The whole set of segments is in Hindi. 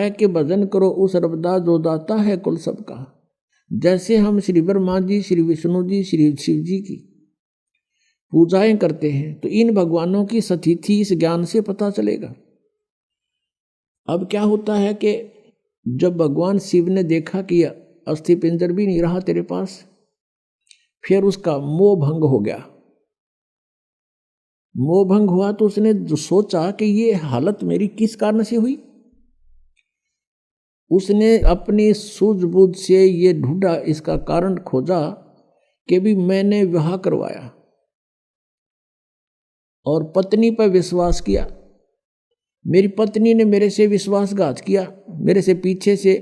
है कि भजन करो उस रबदास जो दाता है कुल सबका। जैसे हम श्री ब्रह्मा जी, श्री विष्णु जी, श्री शिव जी की पूजाएं करते हैं तो इन भगवानों की सतिथि इस ज्ञान से पता चलेगा। अब क्या होता है कि जब भगवान शिव ने देखा कि अस्थि पिंजर भी नहीं रहा तेरे पास, फिर उसका मोह भंग हो गया। मोह भंग हुआ तो उसने जो सोचा कि ये हालत मेरी किस कारण से हुई। उसने अपनी सूझबूझ से ये ढूंढा, इसका कारण खोजा कि भी मैंने विवाह करवाया और पत्नी पर विश्वास किया। मेरी पत्नी ने मेरे से विश्वासघात किया, मेरे से पीछे से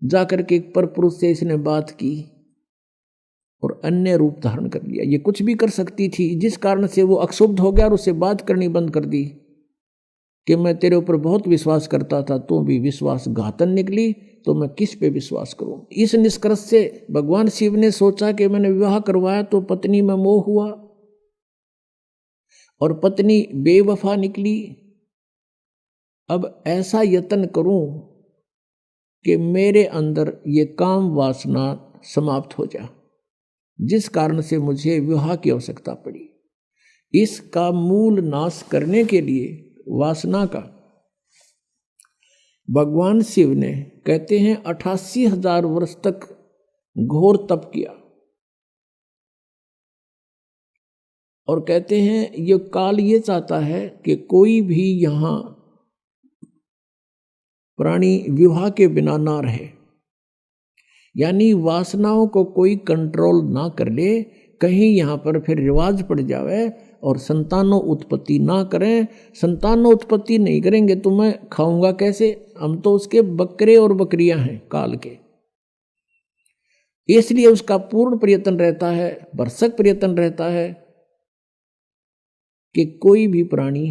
जाकर के एक परपुरुष से इसने बात की और अन्य रूप धारण कर लिया। ये कुछ भी कर सकती थी, जिस कारण से वो अक्षुब्ध हो गया और उससे बात करनी बंद कर दी कि मैं तेरे ऊपर बहुत विश्वास करता था, तो भी विश्वासघातन निकली, तो मैं किस पे विश्वास करूं। इस निष्कर्ष से भगवान शिव ने सोचा कि मैंने विवाह करवाया तो पत्नी में मोह हुआ और पत्नी बेवफा निकली। अब ऐसा यत्न करूं कि मेरे अंदर ये काम वासना समाप्त हो जाए, जिस कारण से मुझे विवाह की आवश्यकता पड़ी। इसका मूल नाश करने के लिए वासना का भगवान शिव ने कहते हैं 88,000 वर्ष तक घोर तप किया और कहते हैं ये काल ये चाहता है कि कोई भी यहां प्राणी विवाह के बिना ना रहे, यानी वासनाओं को कोई कंट्रोल ना कर ले। कहीं यहाँ पर फिर रिवाज पड़ जावे और संतानों उत्पत्ति ना करें। संतानों उत्पत्ति नहीं करेंगे तो मैं खाऊंगा कैसे? हम तो उसके बकरे और बकरियां हैं काल के। इसलिए उसका पूर्ण प्रयत्न रहता है, भरसक प्रयत्न रहता है कि कोई भी प्राणी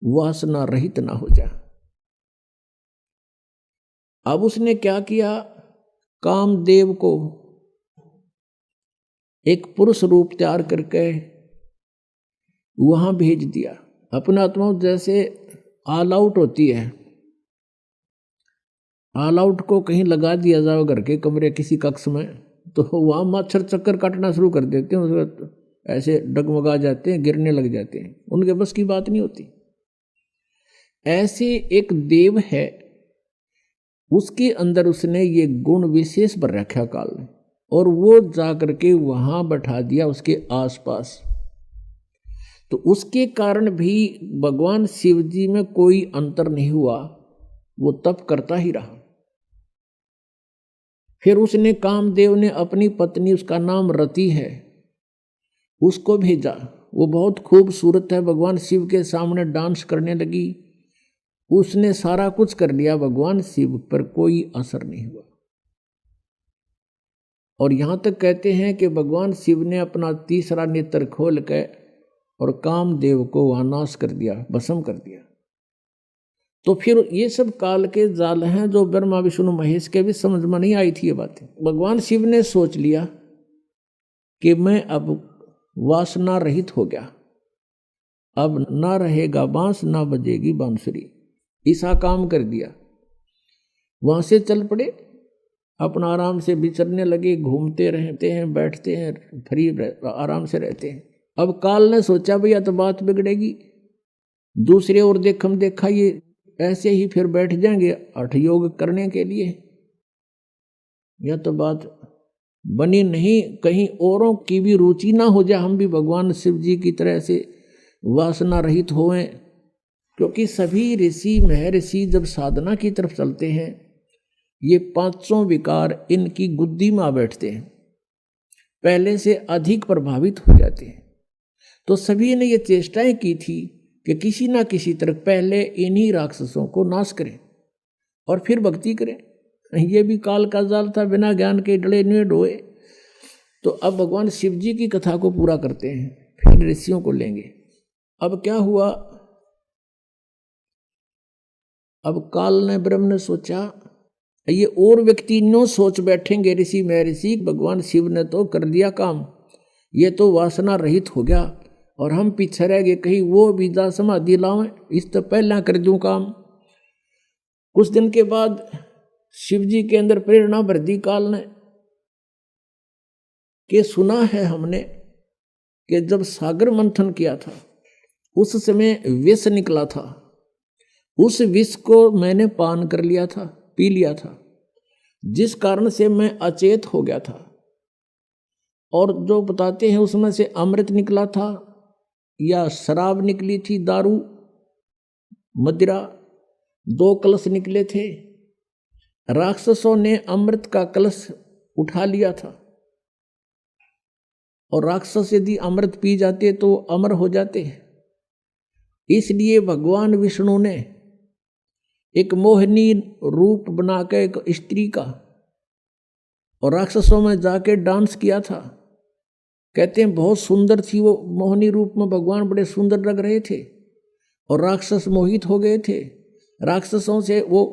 वासना रहित ना हो जाए। अब उसने क्या किया, कामदेव को एक पुरुष रूप तैयार करके वहां भेज दिया। अपना आत्मा जैसे ऑल आउट होती है, ऑल आउट को कहीं लगा दिया जाए घर के कमरे किसी कक्ष में, तो वहां मच्छर चक्कर काटना शुरू कर देते हैं, ऐसे डगमगा जाते हैं, गिरने लग जाते हैं, उनके बस की बात नहीं होती। ऐसे एक देव है, उसके अंदर उसने ये गुण विशेष पर रखा काल ने, और वो जाकर के वहां बैठा दिया उसके आसपास। तो उसके कारण भी भगवान शिव जी में कोई अंतर नहीं हुआ, वो तप करता ही रहा। फिर उसने कामदेव ने अपनी पत्नी, उसका नाम रति है, उसको भेजा। वो बहुत खूबसूरत है, भगवान शिव के सामने डांस करने लगी। उसने सारा कुछ कर लिया, भगवान शिव पर कोई असर नहीं हुआ। और यहां तक कहते हैं कि भगवान शिव ने अपना तीसरा नेत्र खोल के और कामदेव को वहां नाश कर दिया, भस्म कर दिया। तो फिर ये सब काल के जाल हैं जो ब्रह्मा विष्णु महेश के भी समझ में नहीं आई थी ये बातें। भगवान शिव ने सोच लिया कि मैं अब वासना रहित हो गया, अब ना रहेगा बांस ना बजेगी बांसुरी, ऐसा काम कर दिया। वहां से चल पड़े, अपना आराम से विचरने लगे, घूमते रहते हैं, बैठते हैं, फ्री आराम से रहते हैं। अब काल ने सोचा भैया तो बात बिगड़ेगी, दूसरे और देखा ये ऐसे ही फिर बैठ जाएंगे हठ योग करने के लिए, यह तो बात बनी नहीं। कहीं औरों की भी रुचि ना हो जाए, हम भी भगवान शिव जी की तरह से वासना रहित होएं। क्योंकि सभी ऋषि महर्षि जब साधना की तरफ चलते हैं, ये पांचों विकार इनकी गुद्दी में आ बैठते हैं, पहले से अधिक प्रभावित हो जाते हैं। तो सभी ने ये चेष्टाएं की थी कि किसी ना किसी तरह पहले इन्हीं राक्षसों को नाश करें और फिर भक्ति करें। ये भी काल का जाल था, बिना ज्ञान के डले नहीं डोए। तो अब भगवान शिव जी की कथा को पूरा करते हैं, फिर ऋषियों को लेंगे। अब क्या हुआ, अब काल ने ब्रह्म ने सोचा, ये और व्यक्ति नो सोच बैठेंगे ऋषि महर्षि, भगवान शिव ने तो कर दिया काम, ये तो वासना रहित हो गया और हम पीछे रह गए, कहीं वो विद्या समाधि लावें, इस तो पहला कर दूं काम। कुछ दिन के बाद शिव जी के अंदर प्रेरणा भर दी काल ने कि सुना है हमने कि जब सागर मंथन किया था उस समय विष निकला था, उस विष को मैंने पान कर लिया था, पी लिया था, जिस कारण से मैं अचेत हो गया था। और जो बताते हैं उसमें से अमृत निकला था या शराब निकली थी, दारू मदिरा, 2 कलश निकले थे। राक्षसों ने अमृत का कलश उठा लिया था और राक्षस यदि अमृत पी जाते तो अमर हो जाते। इसलिए भगवान विष्णु ने एक मोहिनी रूप बनाकर एक स्त्री का और राक्षसों में जाके डांस किया था। कहते हैं बहुत सुंदर थी वो मोहिनी रूप में, भगवान बड़े सुंदर लग रहे थे और राक्षस मोहित हो गए थे। राक्षसों से वो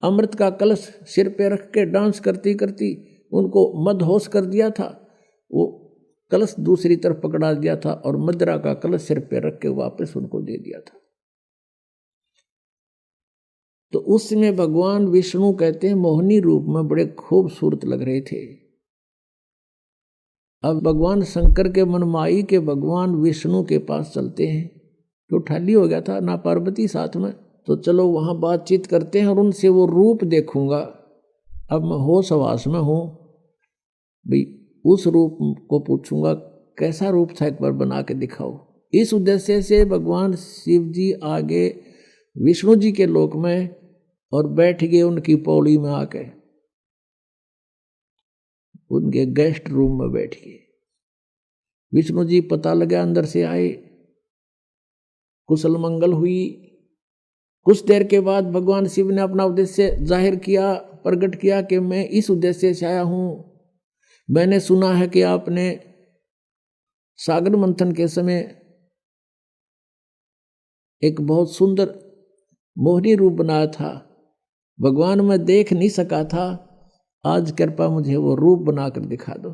अमृत का कलश सिर पे रख के डांस करती करती उनको मदहोश कर दिया था। वो कलश दूसरी तरफ पकड़ा दिया था और मदिरा का कलश सिर पे रख के वापस उनको दे दिया था। तो उस समय भगवान विष्णु कहते हैं मोहिनी रूप में बड़े खूबसूरत लग रहे थे। अब भगवान शंकर के मनमाई के भगवान विष्णु के पास चलते हैं, तो ठाली हो गया था ना पार्वती साथ में, तो चलो वहां बातचीत करते हैं और उनसे वो रूप देखूंगा। अब मैं होश हवास में हूं भाई, उस रूप को पूछूंगा कैसा रूप था, एक बार बना के दिखाओ। इस उद्देश्य से भगवान शिव जी आगे विष्णु जी के लोक में और बैठ गए उनकी पौड़ी में आके, उनके गेस्ट रूम में बैठ गए। विष्णु जी पता लगा अंदर से आए, कुशल मंगल हुई। कुछ देर के बाद भगवान शिव ने अपना उद्देश्य जाहिर किया, प्रकट किया कि मैं इस उद्देश्य से आया हूं। मैंने सुना है कि आपने सागर मंथन के समय एक बहुत सुंदर मोहिनी रूप बनाया था। भगवान मैं देख नहीं सका था, आज कृपा मुझे वो रूप बनाकर दिखा दो।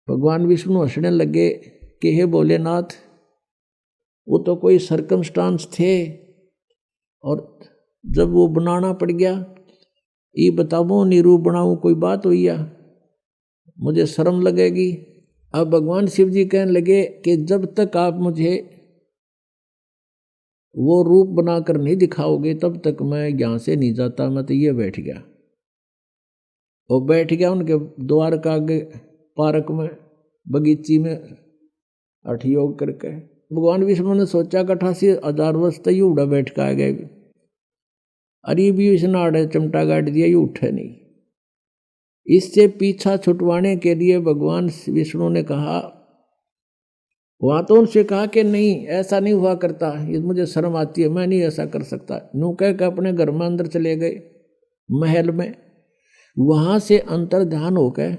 भगवान विष्णु हंसने लगे कि हे भोलेनाथ, वो तो कोई सर्कमस्टांस थे और जब वो बनाना पड़ गया, ये बताओ नी रूप बनाऊं, कोई बात हुई या मुझे शर्म लगेगी। अब भगवान शिव जी कहने लगे कि जब तक आप मुझे वो रूप बनाकर नहीं दिखाओगे तब तक मैं यहाँ से नहीं जाता। मैं तो ये बैठ गया और बैठ गया उनके द्वार का आगे पार्क में, बगीची में हठ योग करके। भगवान विष्णु ने सोचा कि 88,000 वर्ष तक ये उड़ा बैठ के आ गए, अरे भी इसने आड़े चमटा गाड़ दिया, ये उठे नहीं। इससे पीछा छुटवाने के लिए भगवान विष्णु ने कहा, वहां तो उनसे कहा कि नहीं ऐसा नहीं हुआ करता, ये मुझे शर्म आती है, मैं नहीं ऐसा कर सकता। यूं कह के अपने घर में अंदर चले गए महल में। वहां से अंतर ध्यान होकर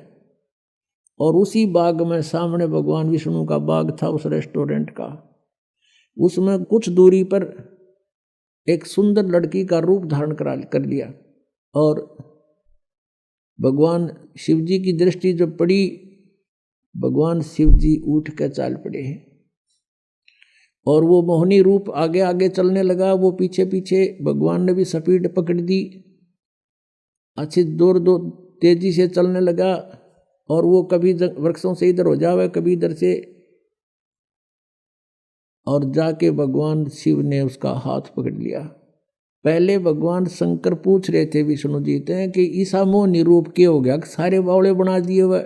और उसी बाग में, सामने भगवान विष्णु का बाग था उस रेस्टोरेंट का, उसमें कुछ दूरी पर एक सुंदर लड़की का रूप धारण कर लिया। और भगवान शिव जी की दृष्टि जब पड़ी, भगवान शिव जी उठ कर चाल पड़े हैं और वो मोहिनी रूप आगे आगे चलने लगा, वो पीछे पीछे। भगवान ने भी स्पीड पकड़ दी, अच्छी दूर तेजी से चलने लगा और वो कभी वृक्षों से इधर हो जावे, कभी इधर से, और जाके भगवान शिव ने उसका हाथ पकड़ लिया। पहले भगवान शंकर पूछ रहे थे विष्णु जी से कि ईसा मोहिनी रूप के हो गया, सारे बावले बना दिए हुए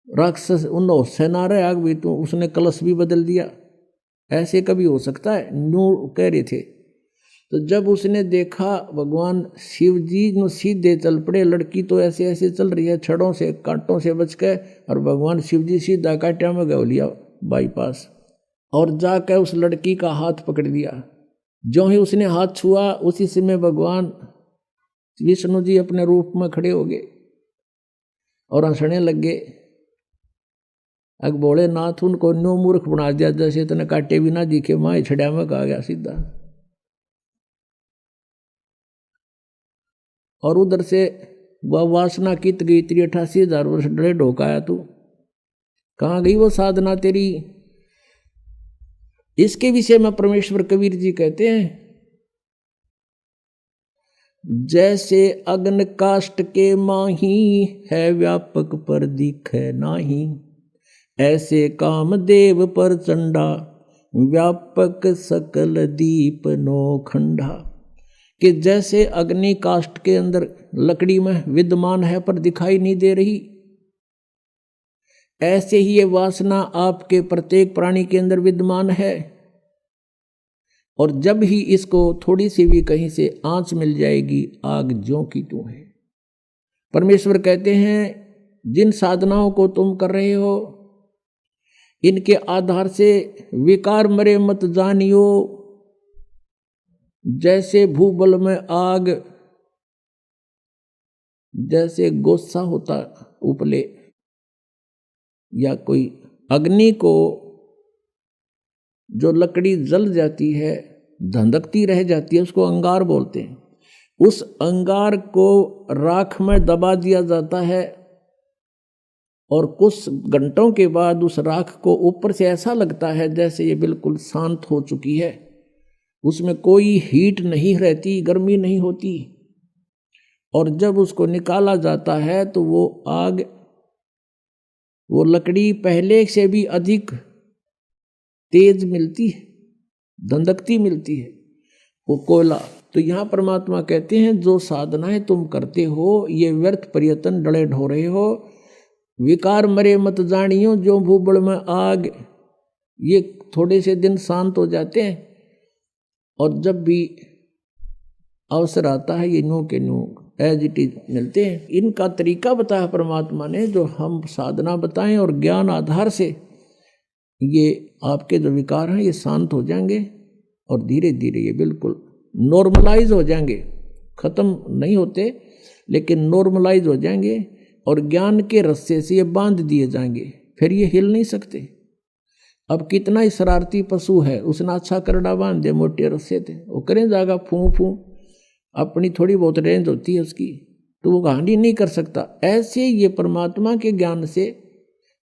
राक्षस, उन सेना रहे आग भी, तो उसने कलश भी बदल दिया, ऐसे कभी हो सकता है, न्यू कह रहे थे। तो जब उसने देखा भगवान शिव जी नो सीधे चल पड़े, लड़की तो ऐसे ऐसे चल रही है छड़ों से कांटों से बच के, और भगवान शिव जी सीधा कांटिया में गौ लिया बाईपास, और जाकर उस लड़की का हाथ पकड़ दिया। जो ही उसने हाथ छुआ उसी समय भगवान विष्णु जी अपने रूप में खड़े हो गए और हंसने लगे। अग भोलेनाथ उनको न्यू मूर्ख बना दिया, जैसे इतने काटे भी ना दिखे, माँ छड़िया में कहा गया सीधा। और उधर से वह वासना कित गई, 88,000 वर्ष डरे ढोकाया तू, कहाँ गई वो साधना तेरी। इसके विषय में परमेश्वर कबीर जी कहते हैं जैसे अग्न काष्ठ के माही, है व्यापक पर दिखे नाही। ऐसे कामदेव पर चंडा, व्यापक सकल दीप नौखंडा। कि जैसे अग्नि काष्ठ के अंदर लकड़ी में विद्यमान है पर दिखाई नहीं दे रही, ऐसे ही ये वासना आपके प्रत्येक प्राणी के अंदर विद्यमान है। और जब ही इसको थोड़ी सी भी कहीं से आंच मिल जाएगी, आग ज्यों की त्यों है। परमेश्वर कहते हैं जिन साधनाओं को तुम कर रहे हो, इनके आधार से विकार मरे मत जानियो। जैसे भूबल में आग, जैसे गोस्सा होता उपले, या कोई अग्नि को जो लकड़ी जल जाती है, धंधकती रह जाती है, उसको अंगार बोलते हैं। उस अंगार को राख में दबा दिया जाता है और कुछ घंटों के बाद उस राख को ऊपर से ऐसा लगता है जैसे ये बिल्कुल शांत हो चुकी है, उसमें कोई हीट नहीं रहती, गर्मी नहीं होती। और जब उसको निकाला जाता है तो वो आग, वो लकड़ी पहले से भी अधिक तेज मिलती है, धंधकती मिलती है, वो कोयला। तो यहाँ परमात्मा कहते हैं जो साधनाएं तुम करते हो ये व्यर्थ प्रयत्न डले ढो रहे हो। विकार मरे मत जानियो, जो भूबड़ में आग, ये थोड़े से दिन शांत हो जाते हैं और जब भी अवसर आता है ये न्यू के न्यू एज इट इज मिलते हैं। इनका तरीका बताया परमात्मा ने, जो हम साधना बताएं और ज्ञान आधार से ये आपके जो विकार हैं ये शांत हो जाएंगे और धीरे धीरे ये बिल्कुल नॉर्मलाइज हो जाएंगे। खत्म नहीं होते लेकिन नॉर्मलाइज हो जाएंगे और ज्ञान के रस्से से ये बांध दिए जाएंगे, फिर ये हिल नहीं सकते। अब कितना ही शरारती पशु है, उसने अच्छा करड़ा बांध दिया मोटे रस्से थे, वो करें जाएगा फूं फूं, अपनी थोड़ी बहुत रेंज होती है उसकी, तो वो हानि नहीं कर सकता। ऐसे ये परमात्मा के ज्ञान से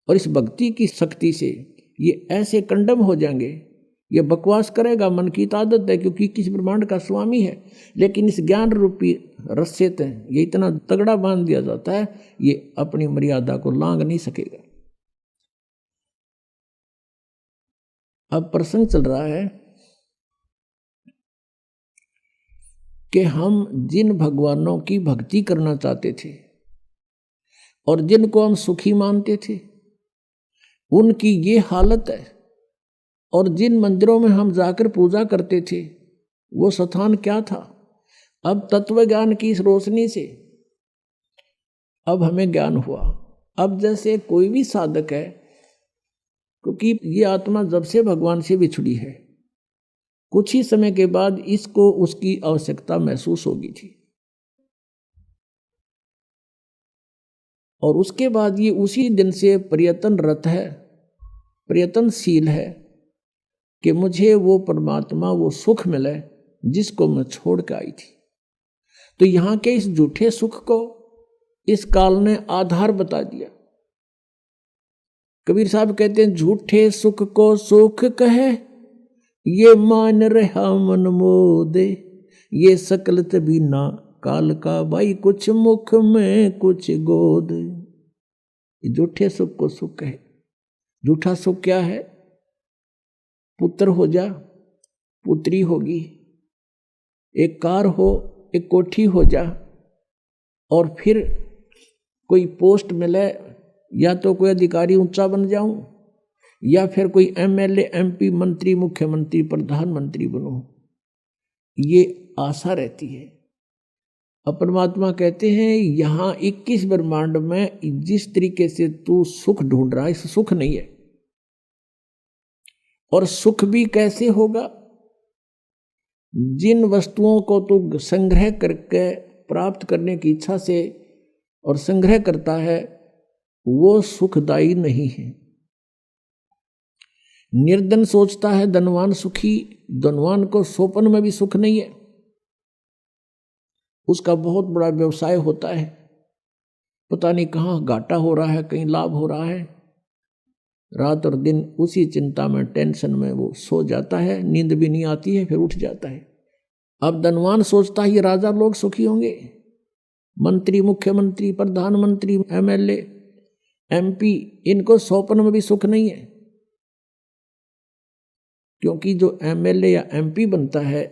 और इस भक्ति की शक्ति से ये ऐसे कंडम हो जाएंगे। ये बकवास करेगा, मन की आदत है, क्योंकि किस ब्रह्मांड का स्वामी है, लेकिन इस ज्ञान रूपी रस्से से ये इतना तगड़ा बांध दिया जाता है, ये अपनी मर्यादा को लांघ नहीं सकेगा। अब प्रसंग चल रहा है कि हम जिन भगवानों की भक्ति करना चाहते थे और जिनको हम सुखी मानते थे, उनकी ये हालत है। और जिन मंदिरों में हम जाकर पूजा करते थे वो स्थान क्या था? अब तत्व ज्ञान की इस रोशनी से अब हमें ज्ञान हुआ। अब जैसे कोई भी साधक है, क्योंकि ये आत्मा जब से भगवान से बिछड़ी है, कुछ ही समय के बाद इसको उसकी आवश्यकता महसूस होगी थी, और उसके बाद ये उसी दिन से प्रयत्नरत है, प्रयत्नशील है कि मुझे वो परमात्मा, वो सुख मिले जिसको मैं छोड़ के आई थी। तो यहाँ के इस झूठे सुख को इस काल ने आधार बता दिया। कबीर साहब कहते हैं झूठे सुख को सुख कहे, ये मान रहा मन मोदे, ये सकल तभी ना काल का भाई, कुछ मुख में कुछ गोद। झूठे सुख को सुख कहे। झूठा सुख क्या है? पुत्र हो जा, पुत्री होगी, एक कार हो, एक कोठी हो जा, और फिर कोई पोस्ट मिले, या तो कोई अधिकारी ऊंचा बन जाऊं, या फिर कोई एमएलए, एमपी, मंत्री, मुख्यमंत्री, प्रधानमंत्री बनूं, ये आशा रहती है। अब परमात्मा कहते हैं यहाँ 21 ब्रह्मांड में जिस तरीके से तू सुख ढूंढ रहा है, इस सुख नहीं है। और सुख भी कैसे होगा? जिन वस्तुओं को तू संग्रह करके प्राप्त करने की इच्छा से और संग्रह करता है, वो सुखदायी नहीं है। निर्धन सोचता है धनवान सुखी, धनवान को सोपन में भी सुख नहीं है। उसका बहुत बड़ा व्यवसाय होता है, पता नहीं कहाँ घाटा हो रहा है, कहीं लाभ हो रहा है। रात और दिन उसी चिंता में, टेंशन में वो सो जाता है, नींद भी नहीं आती है, फिर उठ जाता है। अब धनवान सोचता ही राजा लोग सुखी होंगे, मंत्री, मुख्यमंत्री, प्रधानमंत्री, एमएलए, एमपी, इनको स्वप्न में भी सुख नहीं है। क्योंकि जो एमएलए या एमपी बनता है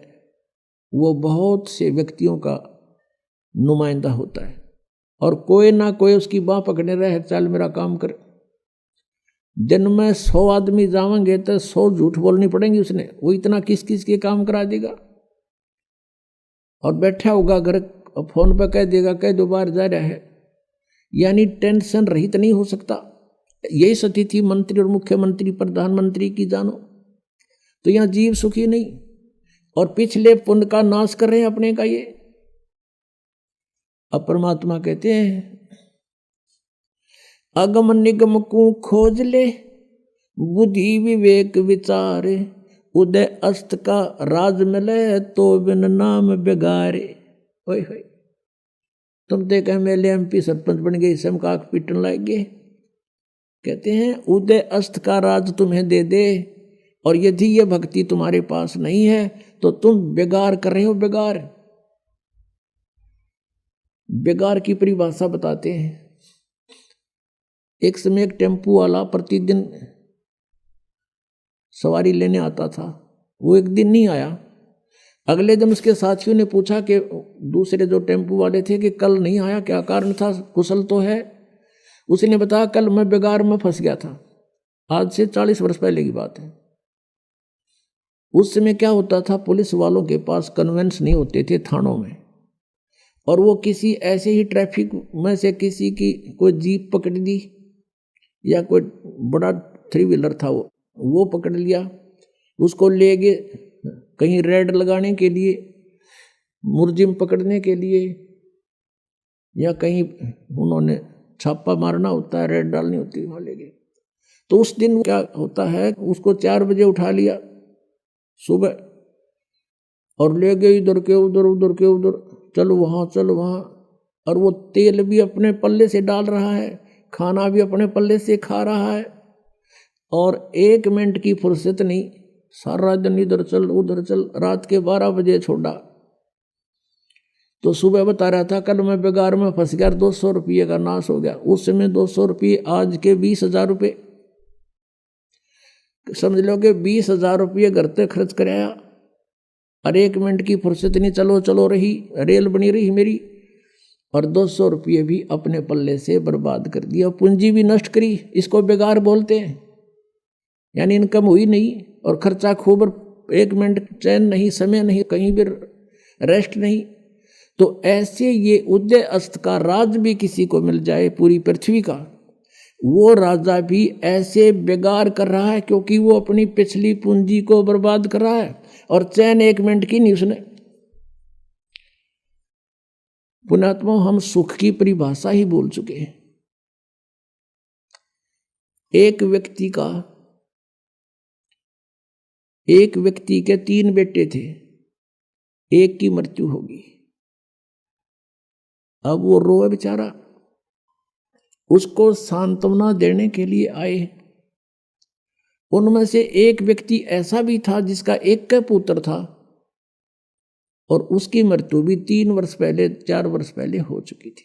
वो बहुत से व्यक्तियों का नुमाइंदा होता है, और कोई ना कोई उसकी बाह पकड़ने रहे, चल मेरा काम कर। दिन में 100 आदमी जावेंगे तो 100 झूठ बोलनी पड़ेंगी उसने, वो इतना किस किस के काम करा देगा। और बैठा होगा घर, फोन पर कह देगा, कह दो बाहर जा रहा है, यानी टेंशन रहित नहीं हो सकता। यही स्थिति मंत्री और मुख्यमंत्री, प्रधानमंत्री की जानो, तो यहां जीव सुखी नहीं, और पिछले पुण्य का नाश कर रहे हैं अपने का ये। अब परमात्मा कहते हैं, अगम निगम को खोज ले, बुद्धि विवेक विचार, उदय अस्त का राज मिले, तो बिन नाम बेगारे। ओए होए, तुम देख एमएलए, एमपी, सरपंच बन गए, इसम का पीटन लग गए। कहते हैं उदय अस्त का राज तुम्हें दे दे, और यदि ये भक्ति तुम्हारे पास नहीं है तो तुम बेगार कर रहे हो। बेगार, बेगार की परिभाषा बताते हैं। एक समय एक टेम्पू वाला प्रतिदिन सवारी लेने आता था, वो एक दिन नहीं आया। अगले दिन उसके साथियों ने पूछा कि दूसरे जो टेम्पू वाले थे कि कल नहीं आया, क्या कारण था, कुशल तो है। उसने बताया, कल मैं बेगार में फंस गया था। आज से 40 वर्ष पहले की बात है। उस समय क्या होता था, पुलिस वालों के पास कन्वेंस नहीं होते थे थानों में, और वो किसी ऐसे ही ट्रैफिक में से किसी की कोई जीप पकड़ दी, या कोई बड़ा 3 व्हीलर था वो पकड़ लिया, उसको ले गए कहीं रेड लगाने के लिए, मुर्जिम पकड़ने के लिए, या कहीं उन्होंने छापा मारना होता है, रेड डालनी होती है, वहाँ ले गए। तो उस दिन क्या होता है, उसको 4 बजे उठा लिया सुबह, और ले गए इधर के उधर, उधर के उधर, चलो वहाँ चलो वहाँ। और वो तेल भी अपने पल्ले से डाल रहा है, खाना भी अपने पल्ले से खा रहा है, और 1 मिनट की फुर्सत नहीं, सारा दिन इधर चल उधर चल। रात के 12 बजे छोड़ा, तो सुबह बता रहा था, कल मैं बेगार में फंस गया, 200 रुपये का नाश हो गया। उस समय 200 रुपये आज के 20,000 रुपये, समझ लो कि 20,000 रुपये घर पे खर्च कराया, और 1 मिनट की फुर्सत नहीं, चलो चलो रही, रेल बनी रही मेरी, और 200 रुपये भी अपने पल्ले से बर्बाद कर दिया, पूंजी भी नष्ट करी। इसको बेगार बोलते हैं, यानी इनकम हुई नहीं और खर्चा खूब, 1 मिनट चैन नहीं, समय नहीं, कहीं भी रेस्ट नहीं। तो ऐसे ये उदय अस्त का राज भी किसी को मिल जाए पूरी पृथ्वी का, वो राजा भी ऐसे बेगार कर रहा है, क्योंकि वो अपनी पिछली पूंजी को बर्बाद कर रहा है, और चैन 1 मिनट की नहीं उसने। पुण्यात्मा, हम सुख की परिभाषा ही बोल चुके हैं। एक व्यक्ति के 3 बेटे थे, एक की मृत्यु होगी। अब वो रोए बेचारा, उसको सांत्वना देने के लिए आए। उनमें से एक व्यक्ति ऐसा भी था जिसका एक का पुत्र था, और उसकी मृत्यु भी 3 वर्ष पहले, 4 वर्ष पहले हो चुकी थी।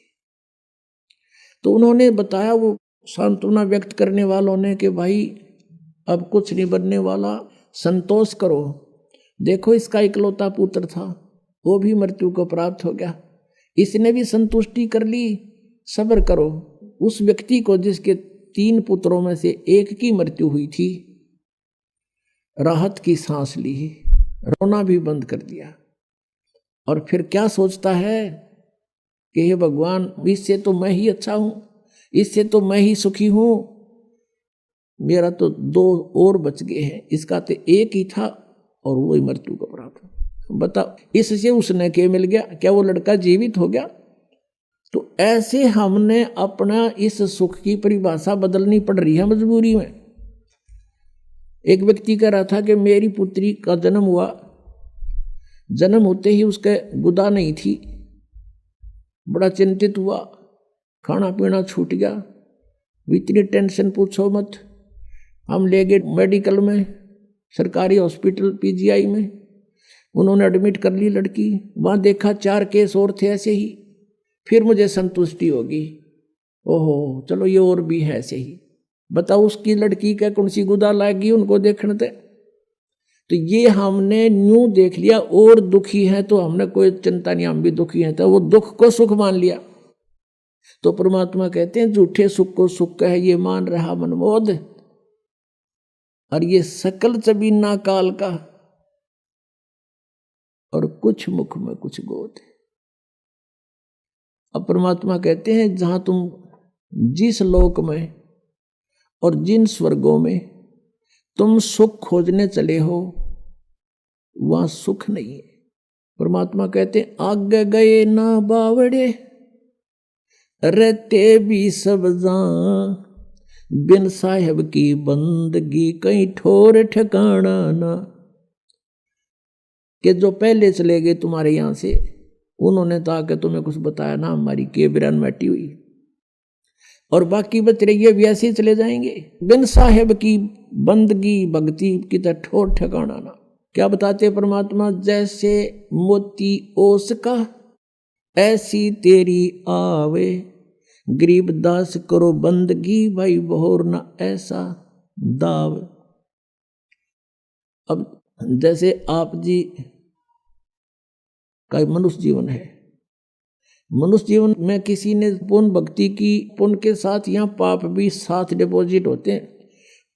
तो उन्होंने बताया, वो सांत्वना व्यक्त करने वालों ने, कि भाई अब कुछ नहीं बनने वाला, संतोष करो, देखो इसका इकलौता पुत्र था, वो भी मृत्यु को प्राप्त हो गया, इसने भी संतुष्टि कर ली, सब्र करो। उस व्यक्ति को जिसके 3 पुत्रों में से एक की मृत्यु हुई थी, राहत की सांस ली, रोना भी बंद कर दिया, और फिर क्या सोचता है कि हे भगवान, इससे तो मैं ही अच्छा हूं, इससे तो मैं ही सुखी हूं, मेरा तो 2 और बच गए हैं, इसका तो एक ही था और वो ही मृत्यु को प्राप्त। बताओ, इससे उसने क्या मिल गया? क्या वो लड़का जीवित हो गया? तो ऐसे हमने अपना इस सुख की परिभाषा बदलनी पड़ रही है मजबूरी में। एक व्यक्ति कह रहा था कि मेरी पुत्री का जन्म हुआ, जन्म होते ही उसके गुदा नहीं थी, बड़ा चिंतित हुआ, खाना पीना छूट गया, इतनी टेंशन पूछो मत। हम ले गए मेडिकल में, सरकारी हॉस्पिटल पीजीआई में, उन्होंने एडमिट कर ली लड़की, वहां देखा 4 केस और थे ऐसे ही, फिर मुझे संतुष्टि होगी, ओहो चलो ये और भी है ऐसे ही। बताओ उसकी लड़की क्या कौन सी गुदा लाएगी उनको देखने थे। तो ये हमने न्यू देख लिया, और दुखी है तो हमने कोई चिंता नहीं, हम भी दुखी हैं, तो वो दुख को सुख मान लिया। तो परमात्मा कहते हैं झूठे सुख को सुख है ये मान रहा मनमोद, और ये सकल चबीना काल का, और कुछ मुख में कुछ गोद। अब परमात्मा कहते हैं जहां तुम जिस लोक में और जिन स्वर्गों में तुम सुख खोजने चले हो वहां सुख नहीं है। परमात्मा कहते हैं आगे गए ना बावड़े, रहते भी सब जान, बिन साहेब की बंदगी कहीं ठोर ठिकाना ना। कि जो पहले चले गए तुम्हारे यहां से, उन्होंने तो आके तुम्हें कुछ बताया ना, हमारी केबरन मैटी हुई, और बाकी बच रही भी ऐसे ही चले जाएंगे। बिन साहेब की बंदगी भक्ति की तो ठोर ठिकाना ना। क्या बताते परमात्मा, जैसे मोती ओस का ऐसी तेरी आवे, गरीब दास करो बंदगी भाई बहोर ना ऐसा दाव। अब जैसे आप जी का मनुष्य जीवन है, मनुष्य जीवन में किसी ने पुण्य भक्ति की, पुण्य के साथ यहाँ पाप भी साथ डिपॉजिट होते हैं,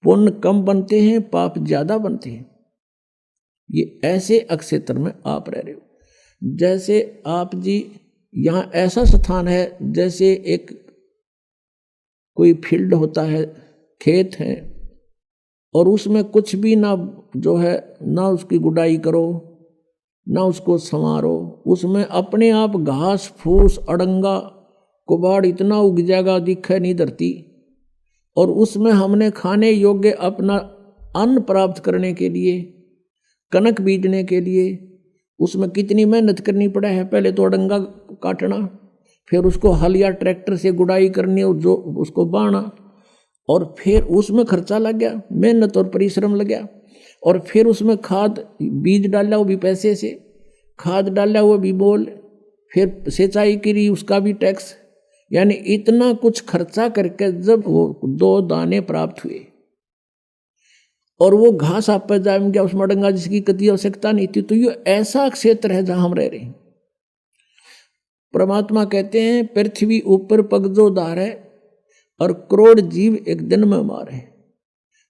पुण्य कम बनते हैं पाप ज्यादा बनते हैं। ये ऐसे अक्षेत्र में आप रह रहे हो। जैसे आप जी यहाँ ऐसा स्थान है, जैसे एक कोई फील्ड होता है, खेत है, और उसमें कुछ भी ना जो है ना उसकी गुडाई करो ना उसको संवारो, उसमें अपने आप घास फूस अड़ंगा कुबाड़ इतना उग जाएगा दिखे नहीं धरती, और उसमें हमने खाने योग्य अपना अन्न प्राप्त करने के लिए, कनक बीजने के लिए उसमें कितनी मेहनत करनी पड़ा है। पहले तो अड़ंगा काटना, फिर उसको हल या ट्रैक्टर से गुड़ाई करनी और जो उसको बाना, और फिर उसमें खर्चा लग गया, मेहनत और परिश्रम लग गया, और फिर उसमें खाद बीज डाला वो भी पैसे से, खाद डाला वो भी बोल, फिर सिंचाई करी उसका भी टैक्स, यानी इतना कुछ खर्चा करके जब वो 2 दाने प्राप्त हुए, और वो घास आप पर जाएंगे उसमें अड़ंगा जिसकी कति आवश्यकता नहीं थी। तो ये ऐसा क्षेत्र है जहां हम रह रहे हैं। परमात्मा कहते हैं पृथ्वी ऊपर पग जो धारे, और करोड़ जीव एक दिन में मारे,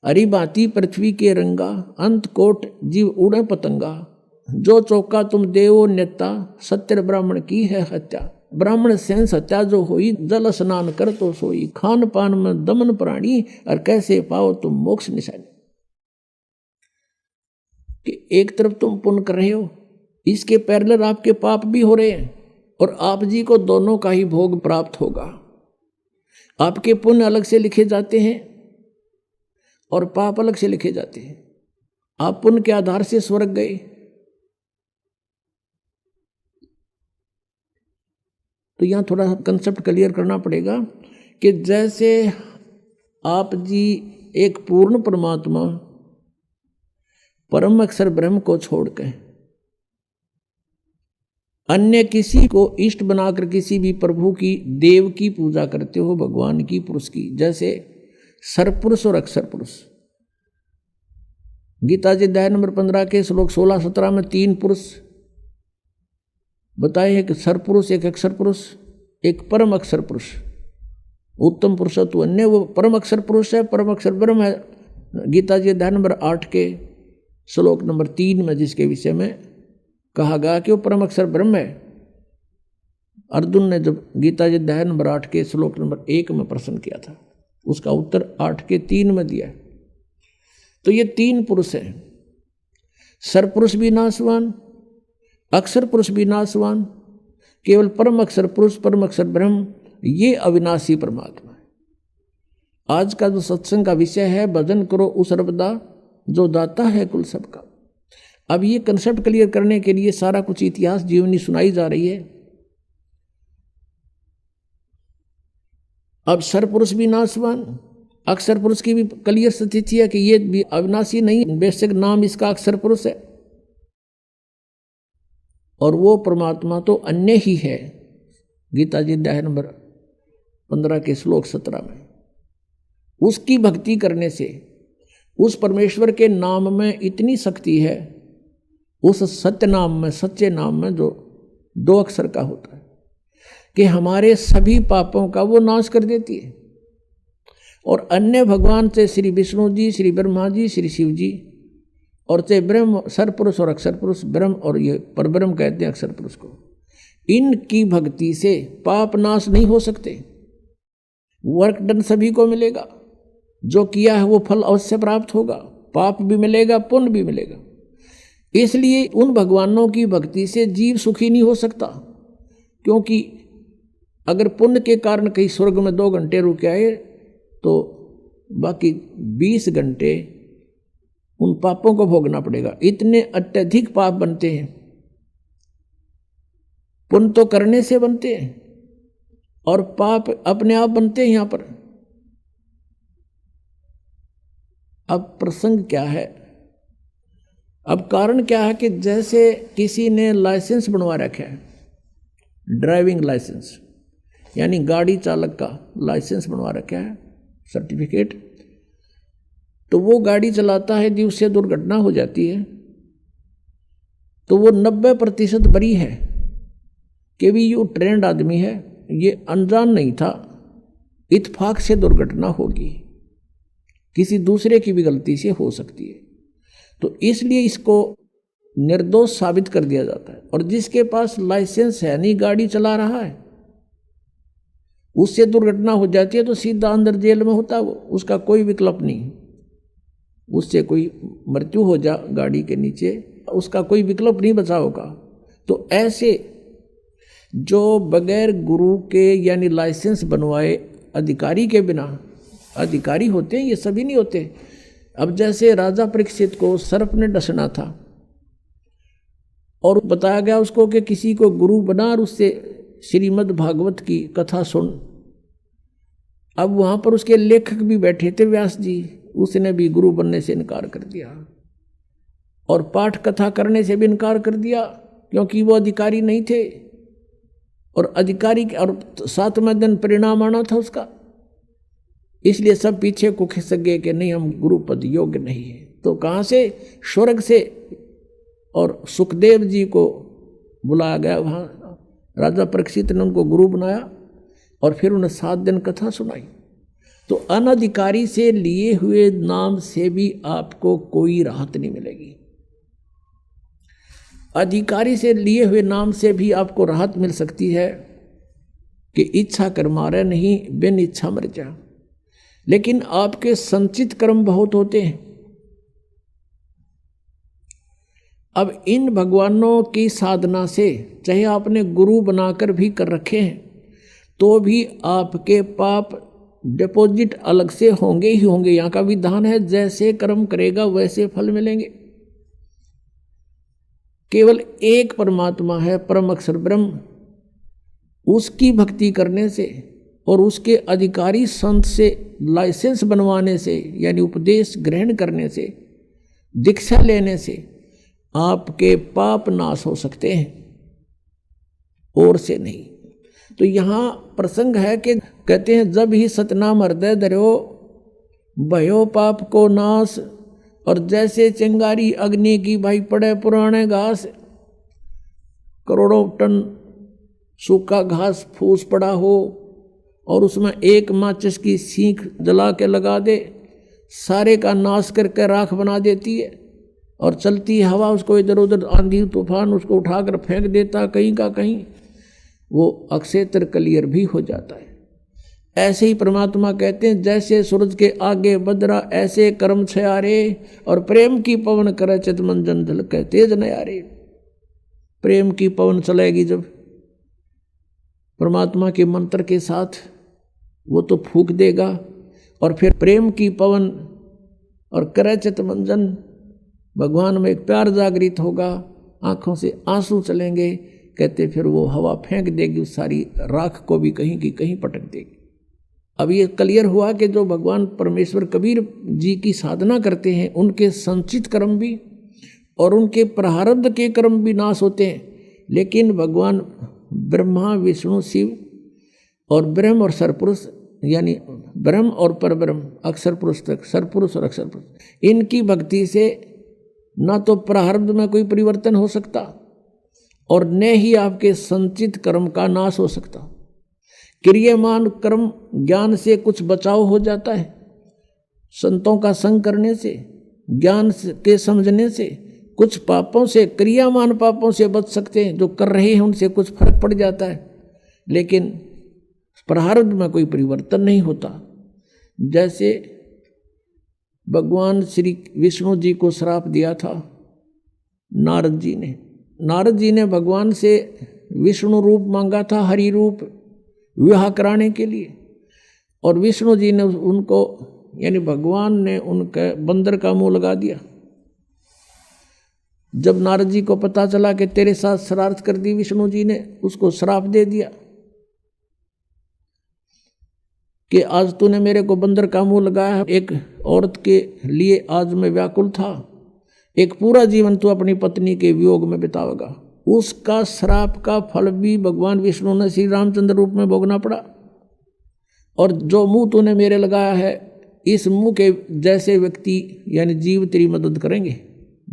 हरी भांति पृथ्वी के रंगा, अंत कोट जीव उड़े पतंगा, जो चौका तुम देवो नेता, सत्य ब्राह्मण की है हत्या। ब्राह्मण सेंस हत्या जो हुई, जल स्नान कर तो सोई, खान पान में दमन प्राणी, और कैसे पाओ तुम मोक्ष निशानी। कि एक तरफ तुम पुण्य कर रहे हो, इसके पैरेलल आपके पाप भी हो रहे हैं, और आप जी को दोनों का ही भोग प्राप्त होगा। आपके पुण्य अलग से लिखे जाते हैं और पाप अलग से लिखे जाते हैं। आप पुण्य के आधार से स्वर्ग गए, तो यहां थोड़ा कंसेप्ट क्लियर करना पड़ेगा कि जैसे आप जी एक पूर्ण परमात्मा परम अक्षर ब्रह्म को छोड़कर अन्य किसी को इष्ट बनाकर किसी भी प्रभु की, देव की पूजा करते हो, भगवान की, पुरुष की, जैसे सरपुरुष और अक्षर पुरुष। गीता जी अध्याय नंबर 15 के श्लोक 16-17 में 3 पुरुष बताए हैं, कि सरपुरुष, एक अक्षर पुरुष, एक परम अक्षर पुरुष। उत्तम पुरुषत्व अन्य वो परम अक्षर पुरुष है, परम अक्षर ब्रह्म है। गीता जी अध्याय नंबर 8 के श्लोक नंबर 3 में जिसके विषय में कहा गया कि वो परम अक्षर ब्रह्म है। अर्जुन ने जब गीता जी अध्याय नंबर 8 के श्लोक नंबर 1 में प्रश्न किया था, उसका उत्तर 8 के 3 में दिया। तो ये 3 पुरुष हैं, सरपुरुष भी नाशवान, अक्षर पुरुष भी नाशवान, केवल परम अक्षर पुरुष, परम अक्षर ब्रह्म, ये अविनाशी परमात्मा है। आज का जो सत्संग का विषय है, भजन करो उस सर्वदा जो दाता है कुल सबका। अब ये कंसेप्ट क्लियर करने के लिए सारा कुछ इतिहास जीवनी सुनाई जा रही है। अब सरपुरुष भी नाशवान, अक्षर पुरुष की भी क्लियर स्थिति है कि ये भी अविनाशी नहीं, बेशक नाम इसका अक्षर पुरुष है। और वो परमात्मा तो अन्य ही है। गीता जी अध्याय नंबर 15 के श्लोक 17 में उसकी भक्ति करने से उस परमेश्वर के नाम में इतनी शक्ति है, उस सत्य नाम में, सच्चे नाम में जो 2 अक्षर का होता है, कि हमारे सभी पापों का वो नाश कर देती है। और अन्य भगवान से श्री विष्णु जी, श्री ब्रह्मा जी, श्री शिव जी, और चाहे ब्रह्म सरपुरुष और अक्षर पुरुष, ब्रह्म और ये परब्रह्म कहते हैं अक्षर पुरुष को, इनकी भक्ति से पाप नाश नहीं हो सकते। वर्क डन सभी को मिलेगा, जो किया है वो फल अवश्य प्राप्त होगा, पाप भी मिलेगा, पुण्य भी मिलेगा। इसलिए उन भगवानों की भक्ति से जीव सुखी नहीं हो सकता, क्योंकि अगर पुण्य के कारण कहीं स्वर्ग में 2 घंटे रुक आए तो बाकी 20 घंटे उन पापों को भोगना पड़ेगा। इतने अत्यधिक पाप बनते हैं। पुण्य तो करने से बनते हैं और पाप अपने आप बनते हैं यहां पर। अब प्रसंग क्या है, अब कारण क्या है कि जैसे किसी ने लाइसेंस बनवा रखा है, ड्राइविंग लाइसेंस यानी गाड़ी चालक का लाइसेंस बनवा रखा है, सर्टिफिकेट, तो वो गाड़ी चलाता है, यदि उससे दुर्घटना हो जाती है तो वो 90% बरी है कि भी ये ट्रेंड आदमी है, ये अनजान नहीं था, इत्तेफाक से दुर्घटना होगी, किसी दूसरे की भी गलती से हो सकती है, तो इसलिए इसको निर्दोष साबित कर दिया जाता है। और जिसके पास लाइसेंस है नहीं, गाड़ी चला रहा है, उससे दुर्घटना हो जाती है तो सीधा अंदर जेल में होता है वो, उसका कोई विकल्प नहीं। उससे कोई मृत्यु हो जा गाड़ी के नीचे, उसका कोई विकल्प नहीं बचाव का। तो ऐसे जो बगैर गुरु के यानी लाइसेंस बनवाए अधिकारी के बिना अधिकारी होते हैं, ये सभी नहीं होते। अब जैसे राजा परीक्षित को सर्प ने डसना था और बताया गया उसको कि किसी को गुरु बना और उससे श्रीमद् भागवत की कथा सुन। अब वहां पर उसके लेखक भी बैठे थे, व्यास जी, उसने भी गुरु बनने से इनकार कर दिया और पाठ कथा करने से भी इनकार कर दिया, क्योंकि वो अधिकारी नहीं थे। और अधिकारी और 7वें दिन परिणाम आना था उसका, इसलिए सब पीछे को खिसक गए कि नहीं, हम गुरु पद योग्य नहीं है। तो कहाँ से? स्वर्ग से। और सुखदेव जी को बुलाया गया, वहाँ राजा परीक्षित ने उनको गुरु बनाया और फिर उन्हें 7 दिन कथा सुनाई। तो अनधिकारी से लिए हुए नाम से भी आपको कोई राहत नहीं मिलेगी, अधिकारी से लिए हुए नाम से भी आपको राहत मिल सकती है कि इच्छा कर मारे नहीं, बिन इच्छा मर जा। लेकिन आपके संचित कर्म बहुत होते हैं। अब इन भगवानों की साधना से, चाहे आपने गुरु बनाकर भी कर रखे हैं, तो भी आपके पाप डिपॉजिट अलग से होंगे ही होंगे। यहाँ का विधान है, जैसे कर्म करेगा वैसे फल मिलेंगे। केवल एक परमात्मा है, परम अक्षर ब्रह्म, उसकी भक्ति करने से और उसके अधिकारी संत से लाइसेंस बनवाने से यानी उपदेश ग्रहण करने से, दीक्षा लेने से आपके पाप नाश हो सकते हैं, और से नहीं। तो यहाँ प्रसंग है कि कहते हैं, जब ही सतनाम हृदय धर्यो भयो पाप को नाश। और जैसे चिंगारी अग्नि की भाई पड़े पुराने घास, करोड़ों टन सूखा घास फूस पड़ा हो और उसमें एक माचिस की सीख जला के लगा दे, सारे का नाश करके राख बना देती है। और चलती हवा उसको इधर उधर, आंधी तूफान उसको उठाकर फेंक देता कहीं का कहीं, वो अक्षेत्र क्लियर भी हो जाता है। ऐसे ही परमात्मा कहते हैं, जैसे सूरज के आगे बदरा ऐसे कर्म छयारे, और प्रेम की पवन करे चित मंजन झलके तेज नयारे। प्रेम की पवन चलेगी जब परमात्मा के मंत्र के साथ, वो तो फूंक देगा और फिर प्रेम की पवन और करे चित मंजन, भगवान में एक प्यार जागृत होगा, आंखों से आंसू चलेंगे। कहते फिर वो हवा फेंक देगी, उस सारी राख को भी कहीं की कहीं पटक देगी। अब ये क्लियर हुआ कि जो भगवान परमेश्वर कबीर जी की साधना करते हैं, उनके संचित कर्म भी और उनके प्रारब्ध के कर्म भी नाश होते हैं। लेकिन भगवान ब्रह्मा विष्णु शिव और ब्रह्म और सरपुरुष यानी ब्रह्म और परब्रह्म अक्षर पुरुष तक सरपुरुष और अक्षर पुरुष, इनकी भक्ति से ना तो प्रारब्ध में कोई परिवर्तन हो सकता और न ही आपके संचित कर्म का नाश हो सकता। क्रियमान कर्म ज्ञान से कुछ बचाव हो जाता है, संतों का संग करने से, ज्ञान के समझने से कुछ पापों से, क्रियामान पापों से बच सकते हैं। जो कर रहे हैं उनसे कुछ फर्क पड़ जाता है, लेकिन प्रारब्ध में कोई परिवर्तन नहीं होता। जैसे भगवान श्री विष्णु जी को श्राप दिया था नारद जी ने भगवान से विष्णु रूप मांगा था, हरि रूप विवाह कराने के लिए, और विष्णु जी ने उनको यानी भगवान ने उनके बंदर का मुंह लगा दिया। जब नारद जी को पता चला कि तेरे साथ शरारत कर दी विष्णु जी ने, उसको श्राप दे दिया कि आज तूने मेरे को बंदर का मुंह लगाया। एक औरत के लिए आज मैं व्याकुल था, एक पूरा जीवन तू अपनी पत्नी के वियोग में बितावेगा। उसका श्राप का फल भी भगवान विष्णु ने श्री रामचंद्र रूप में भोगना पड़ा। और जो मुंह तूने मेरे लगाया है, इस मुंह के जैसे व्यक्ति यानी जीव तेरी मदद करेंगे।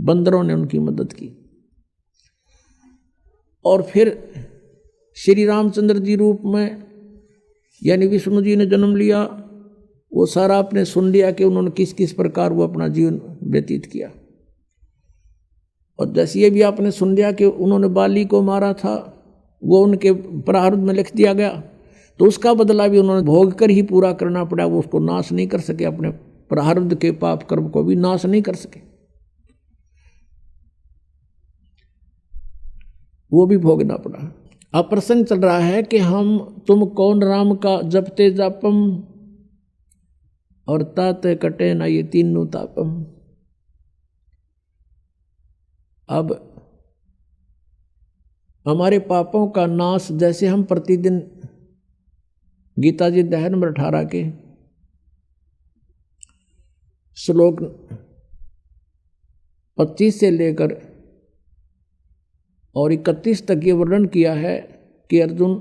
बंदरों ने उनकी मदद की। और फिर श्री रामचंद्र जी रूप में यानी विष्णु जी ने जन्म लिया। वो सारा आपने सुन लिया कि उन्होंने किस किस प्रकार वो अपना जीवन व्यतीत किया। और जैसे ये भी आपने सुन लिया कि उन्होंने बाली को मारा था, वो उनके प्रारब्ध में लिख दिया गया, तो उसका बदला भी उन्होंने भोग कर ही पूरा करना पड़ा। वो उसको नाश नहीं कर सके, अपने प्रारब्ध के पाप कर्म को भी नाश नहीं कर सके, वो भी भोगना पड़ा। अब प्रसंग चल रहा है कि तुम कौन राम का जपते जापम और ताते कटे ना ये तीनों तापम। अब हमारे पापों का नाश, जैसे हम प्रतिदिन गीता जी दहन नंबर 18 के श्लोक 25 से लेकर और 31 तक ये वर्णन किया है कि अर्जुन,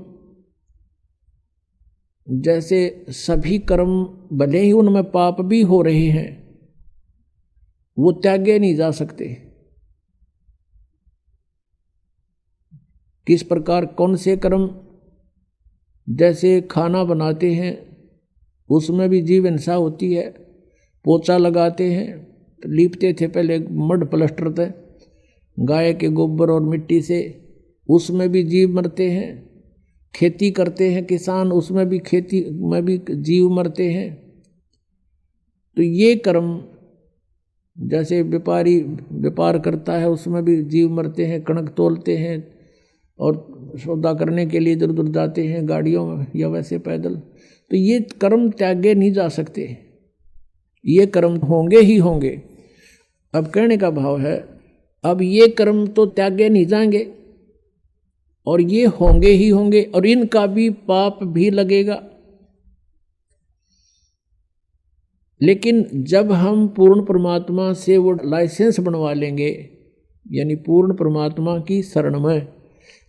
जैसे सभी कर्म भले ही उनमें पाप भी हो रहे हैं, वो त्यागे नहीं जा सकते। किस प्रकार, कौन से कर्म, जैसे खाना बनाते हैं उसमें भी जीव हिंसा होती है, पोछा लगाते हैं, लीपते थे पहले मड प्लास्टर थे गाय के गोबर और मिट्टी से, उसमें भी जीव मरते हैं। खेती करते हैं किसान, उसमें भी खेती में भी जीव मरते हैं। तो ये कर्म, जैसे व्यापारी व्यापार करता है उसमें भी जीव मरते हैं, कणक तोलते हैं और सौदा करने के लिए इधर उधर जाते हैं गाड़ियों में या वैसे पैदल। तो ये कर्म त्यागे नहीं जा सकते, ये कर्म होंगे ही होंगे। अब कहने का भाव है, अब ये कर्म तो त्यागे नहीं जाएंगे और ये होंगे ही होंगे, और इनका भी पाप भी लगेगा। लेकिन जब हम पूर्ण परमात्मा से वो लाइसेंस बनवा लेंगे, यानी पूर्ण परमात्मा की शरण में,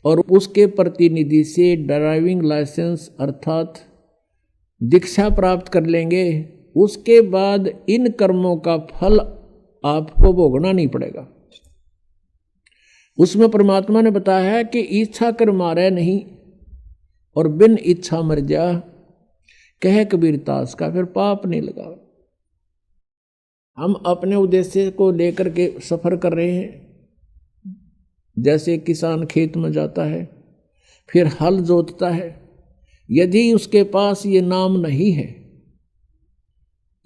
और उसके प्रतिनिधि से ड्राइविंग लाइसेंस अर्थात दीक्षा प्राप्त कर लेंगे, उसके बाद इन कर्मों का फल आपको भोगना नहीं पड़ेगा। उसमें परमात्मा ने बताया है कि इच्छा कर मारे नहीं और बिन इच्छा मर जा, कह कबीर दास का फिर पाप नहीं लगा। हम अपने उद्देश्य को लेकर के सफर कर रहे हैं। जैसे किसान खेत में जाता है, फिर हल जोतता है, यदि उसके पास ये नाम नहीं है,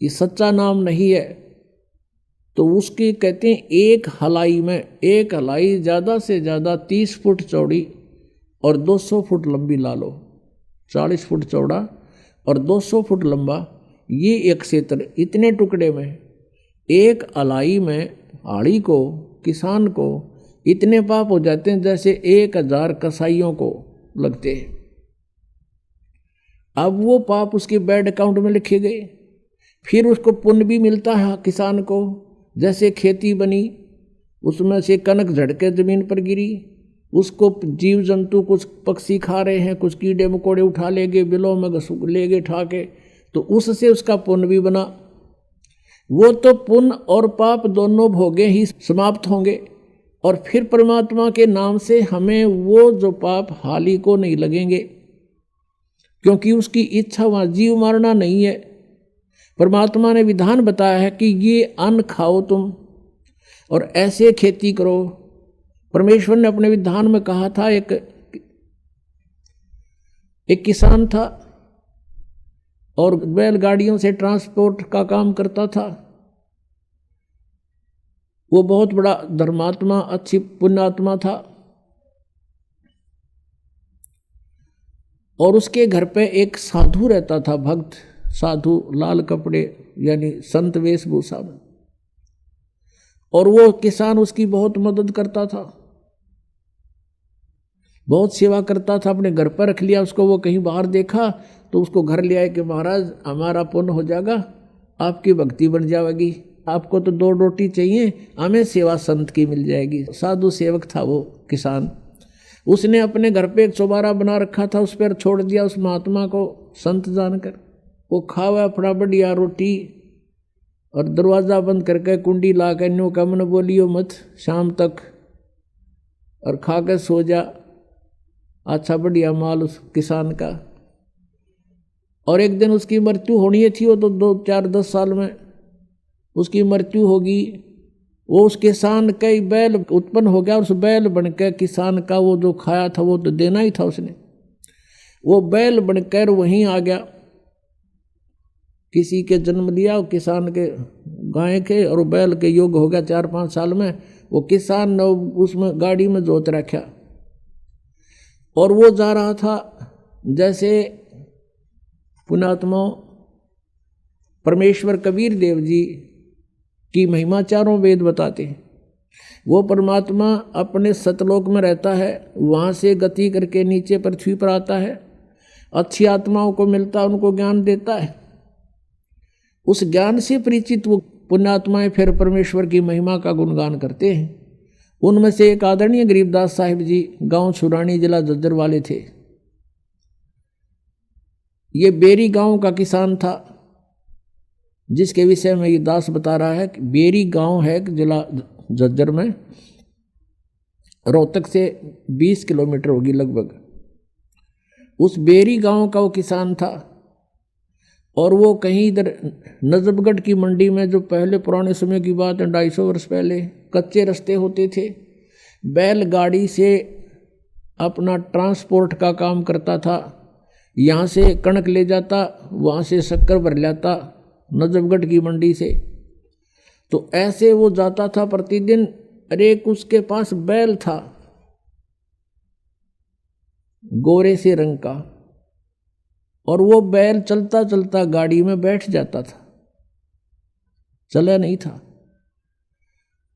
ये सच्चा नाम नहीं है, तो उसकी कहते हैं एक हलाई में, एक हलाई ज़्यादा से ज़्यादा 30 फुट चौड़ी और 200 फुट लंबी ला लो, 40 फुट चौड़ा और 200 फुट लंबा, ये एक क्षेत्र, इतने टुकड़े में एक हलाई में हाड़ी को, किसान को इतने पाप हो जाते हैं जैसे 1000 कसाईयों को लगते हैं। अब वो पाप उसके बैंक अकाउंट में लिखे गए, फिर उसको पुण्य भी मिलता है किसान को। जैसे खेती बनी, उसमें से कनक झड़के जमीन पर गिरी, उसको जीव जंतु कुछ पक्षी खा रहे हैं, कुछ कीड़े मकोड़े उठा लेंगे, बिलों में लेगे ठा के, तो उससे उसका पुण्य भी बना। वो तो पुण्य और पाप दोनों भोगे ही समाप्त होंगे, और फिर परमात्मा के नाम से हमें वो जो पाप हाली को नहीं लगेंगे, क्योंकि उसकी इच्छा वहाँ जीव मारना नहीं है। परमात्मा ने विधान बताया है कि ये अन्न खाओ तुम और ऐसे खेती करो। परमेश्वर ने अपने विधान में कहा था, एक किसान था और बैलगाड़ियों से ट्रांसपोर्ट का काम करता था। वो बहुत बड़ा धर्मात्मा, अच्छी पुण्यात्मा था, और उसके घर पे एक साधु रहता था, भक्त साधु, लाल कपड़े यानी संत वेशभूषा में, और वो किसान उसकी बहुत मदद करता था, बहुत सेवा करता था। अपने घर पर रख लिया उसको। वो कहीं बाहर देखा तो उसको घर ले आए कि महाराज हमारा पुण्य हो जाएगा, आपकी भक्ति बन जाएगी, आपको तो 2 रोटी चाहिए, हमें सेवा संत की मिल जाएगी। साधु सेवक था वो किसान। उसने अपने घर पे एक चौबारा बना रखा था, उस पर छोड़ दिया उस महात्मा को संत जानकर। वो खावा अपना बढ़िया रोटी और दरवाज़ा बंद करके कुंडी ला के न्यू का मन बोलियो मत शाम तक, और खा के सो जा। अच्छा बढ़िया माल उस किसान का। और एक दिन उसकी मृत्यु होनी थी, वो तो 2, 4, 10 साल में उसकी मृत्यु होगी। वो उस किसान का ही बैल उत्पन्न हो गया, उस बैल बनकर किसान का वो जो खाया था वो तो देना ही था उसने। वो बैल बनकर वहीं आ गया, किसी के जन्म दिया, किसान के गाय के, और बैल के योग हो गया 4-5 साल में। वो किसान ने उसमें गाड़ी में जोत रखा, और वो जा रहा था। जैसे पुण्यात्मा परमेश्वर कबीर देव जी की महिमा चारों वेद बताते हैं। वो परमात्मा अपने सतलोक में रहता है, वहाँ से गति करके नीचे पृथ्वी पर आता है, अच्छी आत्माओं को मिलता है, उनको ज्ञान देता है। उस ज्ञान से परिचित वो पुण्यात्माएं फिर परमेश्वर की महिमा का गुणगान करते हैं। उनमें से एक आदरणीय गरीबदास साहिब जी, गांव छुरानी, जिला झज्जर वाले थे। ये बेरी गांव का किसान था, जिसके विषय में ये दास बता रहा है कि बेरी गांव है जिला झज्जर में, रोहतक से 20 किलोमीटर होगी लगभग। उस बेरी गांव का वो किसान था, और वो कहीं इधर नजफगढ़ की मंडी में, जो पहले पुराने समय की बात है 250 वर्ष पहले, कच्चे रास्ते होते थे, बैलगाड़ी से अपना ट्रांसपोर्ट का काम करता था। यहाँ से कणक ले जाता, वहाँ से शक्कर भर लाता नजफगढ़ की मंडी से। तो ऐसे वो जाता था प्रतिदिन। अरे उसके पास बैल था गोरे से रंग का, और वो बैल चलता चलता गाड़ी में बैठ जाता था, चला नहीं था।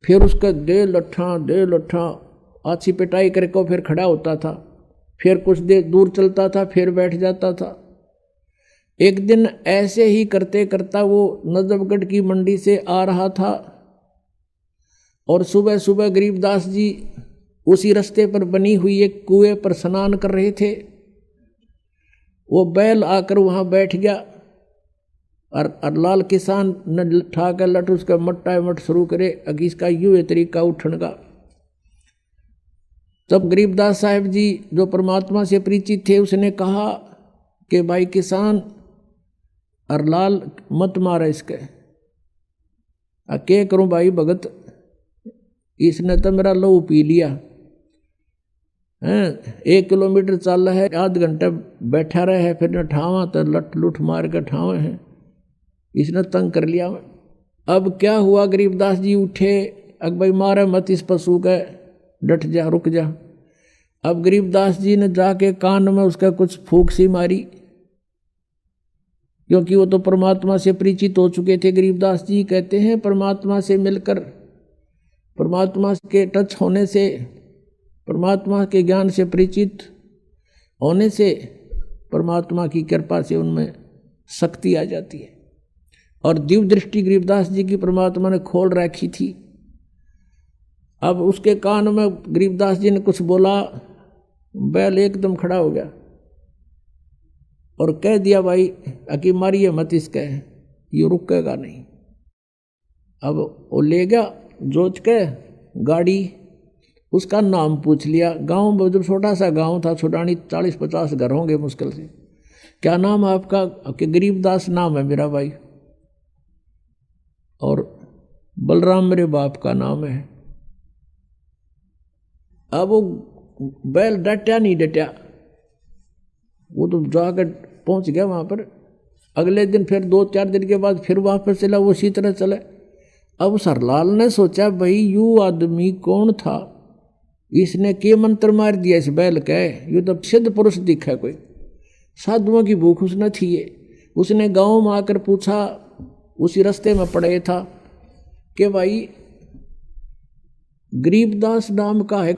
फिर उसका दे लट्ठा अच्छी पिटाई करके फिर खड़ा होता था, फिर कुछ देर दूर चलता था, फिर बैठ जाता था। एक दिन ऐसे ही करते करता वो नजफगढ़ की मंडी से आ रहा था, और सुबह सुबह गरीबदास जी उसी रास्ते पर बनी हुई एक कुएं पर स्नान कर रहे थे। वो बैल आकर वहाँ बैठ गया, और लाल किसान ने ठा कर लट उसका मट शुरू करे, अगी इसका यूँ ये तरीका उठने का। तब गरीबदास साहिब जी जो परमात्मा से परिचित थे, उसने कहा कि भाई किसान, और लाल मत मारा इसके। क्या करूं भाई भगत, इसने तो मेरा लहू पी लिया है। 1 किलोमीटर चल रहा है, आध घंटा बैठा रहे है, फिर न ठावा तो लट लुट मार के ठावे हैं, इसने तंग कर लिया। अब क्या हुआ, गरीबदास जी उठे, अब भाई मारे मत इस पशु का, डट जा, रुक जा। अब गरीबदास जी ने जाके कान में उसका कुछ फूंक सी मारी, क्योंकि वो तो परमात्मा से परिचित हो चुके थे। गरीबदास जी कहते हैं परमात्मा से मिलकर, परमात्मा के टच होने से, परमात्मा के ज्ञान से परिचित होने से, परमात्मा की कृपा से उनमें शक्ति आ जाती है। और दिव्य दृष्टि गरीबदास जी की परमात्मा ने खोल रखी थी। अब उसके कान में गरीबदास जी ने कुछ बोला, बैल एकदम खड़ा हो गया और कह दिया, भाई अकी मारिए मत इसके, ये रुकेगा नहीं। अब वो ले गया जोत के गाड़ी, उसका नाम पूछ लिया। गांव में जो छोटा सा गांव था छुडानी, 40-50 घर होंगे मुश्किल से। क्या नाम है आपका? कि गरीबदास नाम है मेरा भाई, और बलराम मेरे बाप का नाम है। अब वो बैल डटा नहीं डटा, वो तो जाकर पहुंच गया वहां पर। अगले दिन फिर 2-4 दिन के बाद फिर वापस चला, वो उसी तरह चले। अब सरलाल ने सोचा, भाई यू आदमी कौन था, इसने के मंत्र मार दिया इस बैल के, यू तो सिद्ध पुरुष दिखा, कोई साधुओं की भूख उसने थी। उसने गांव में आकर पूछा, उसी रास्ते में पड़े था, कि भाई गरीबदास नाम का है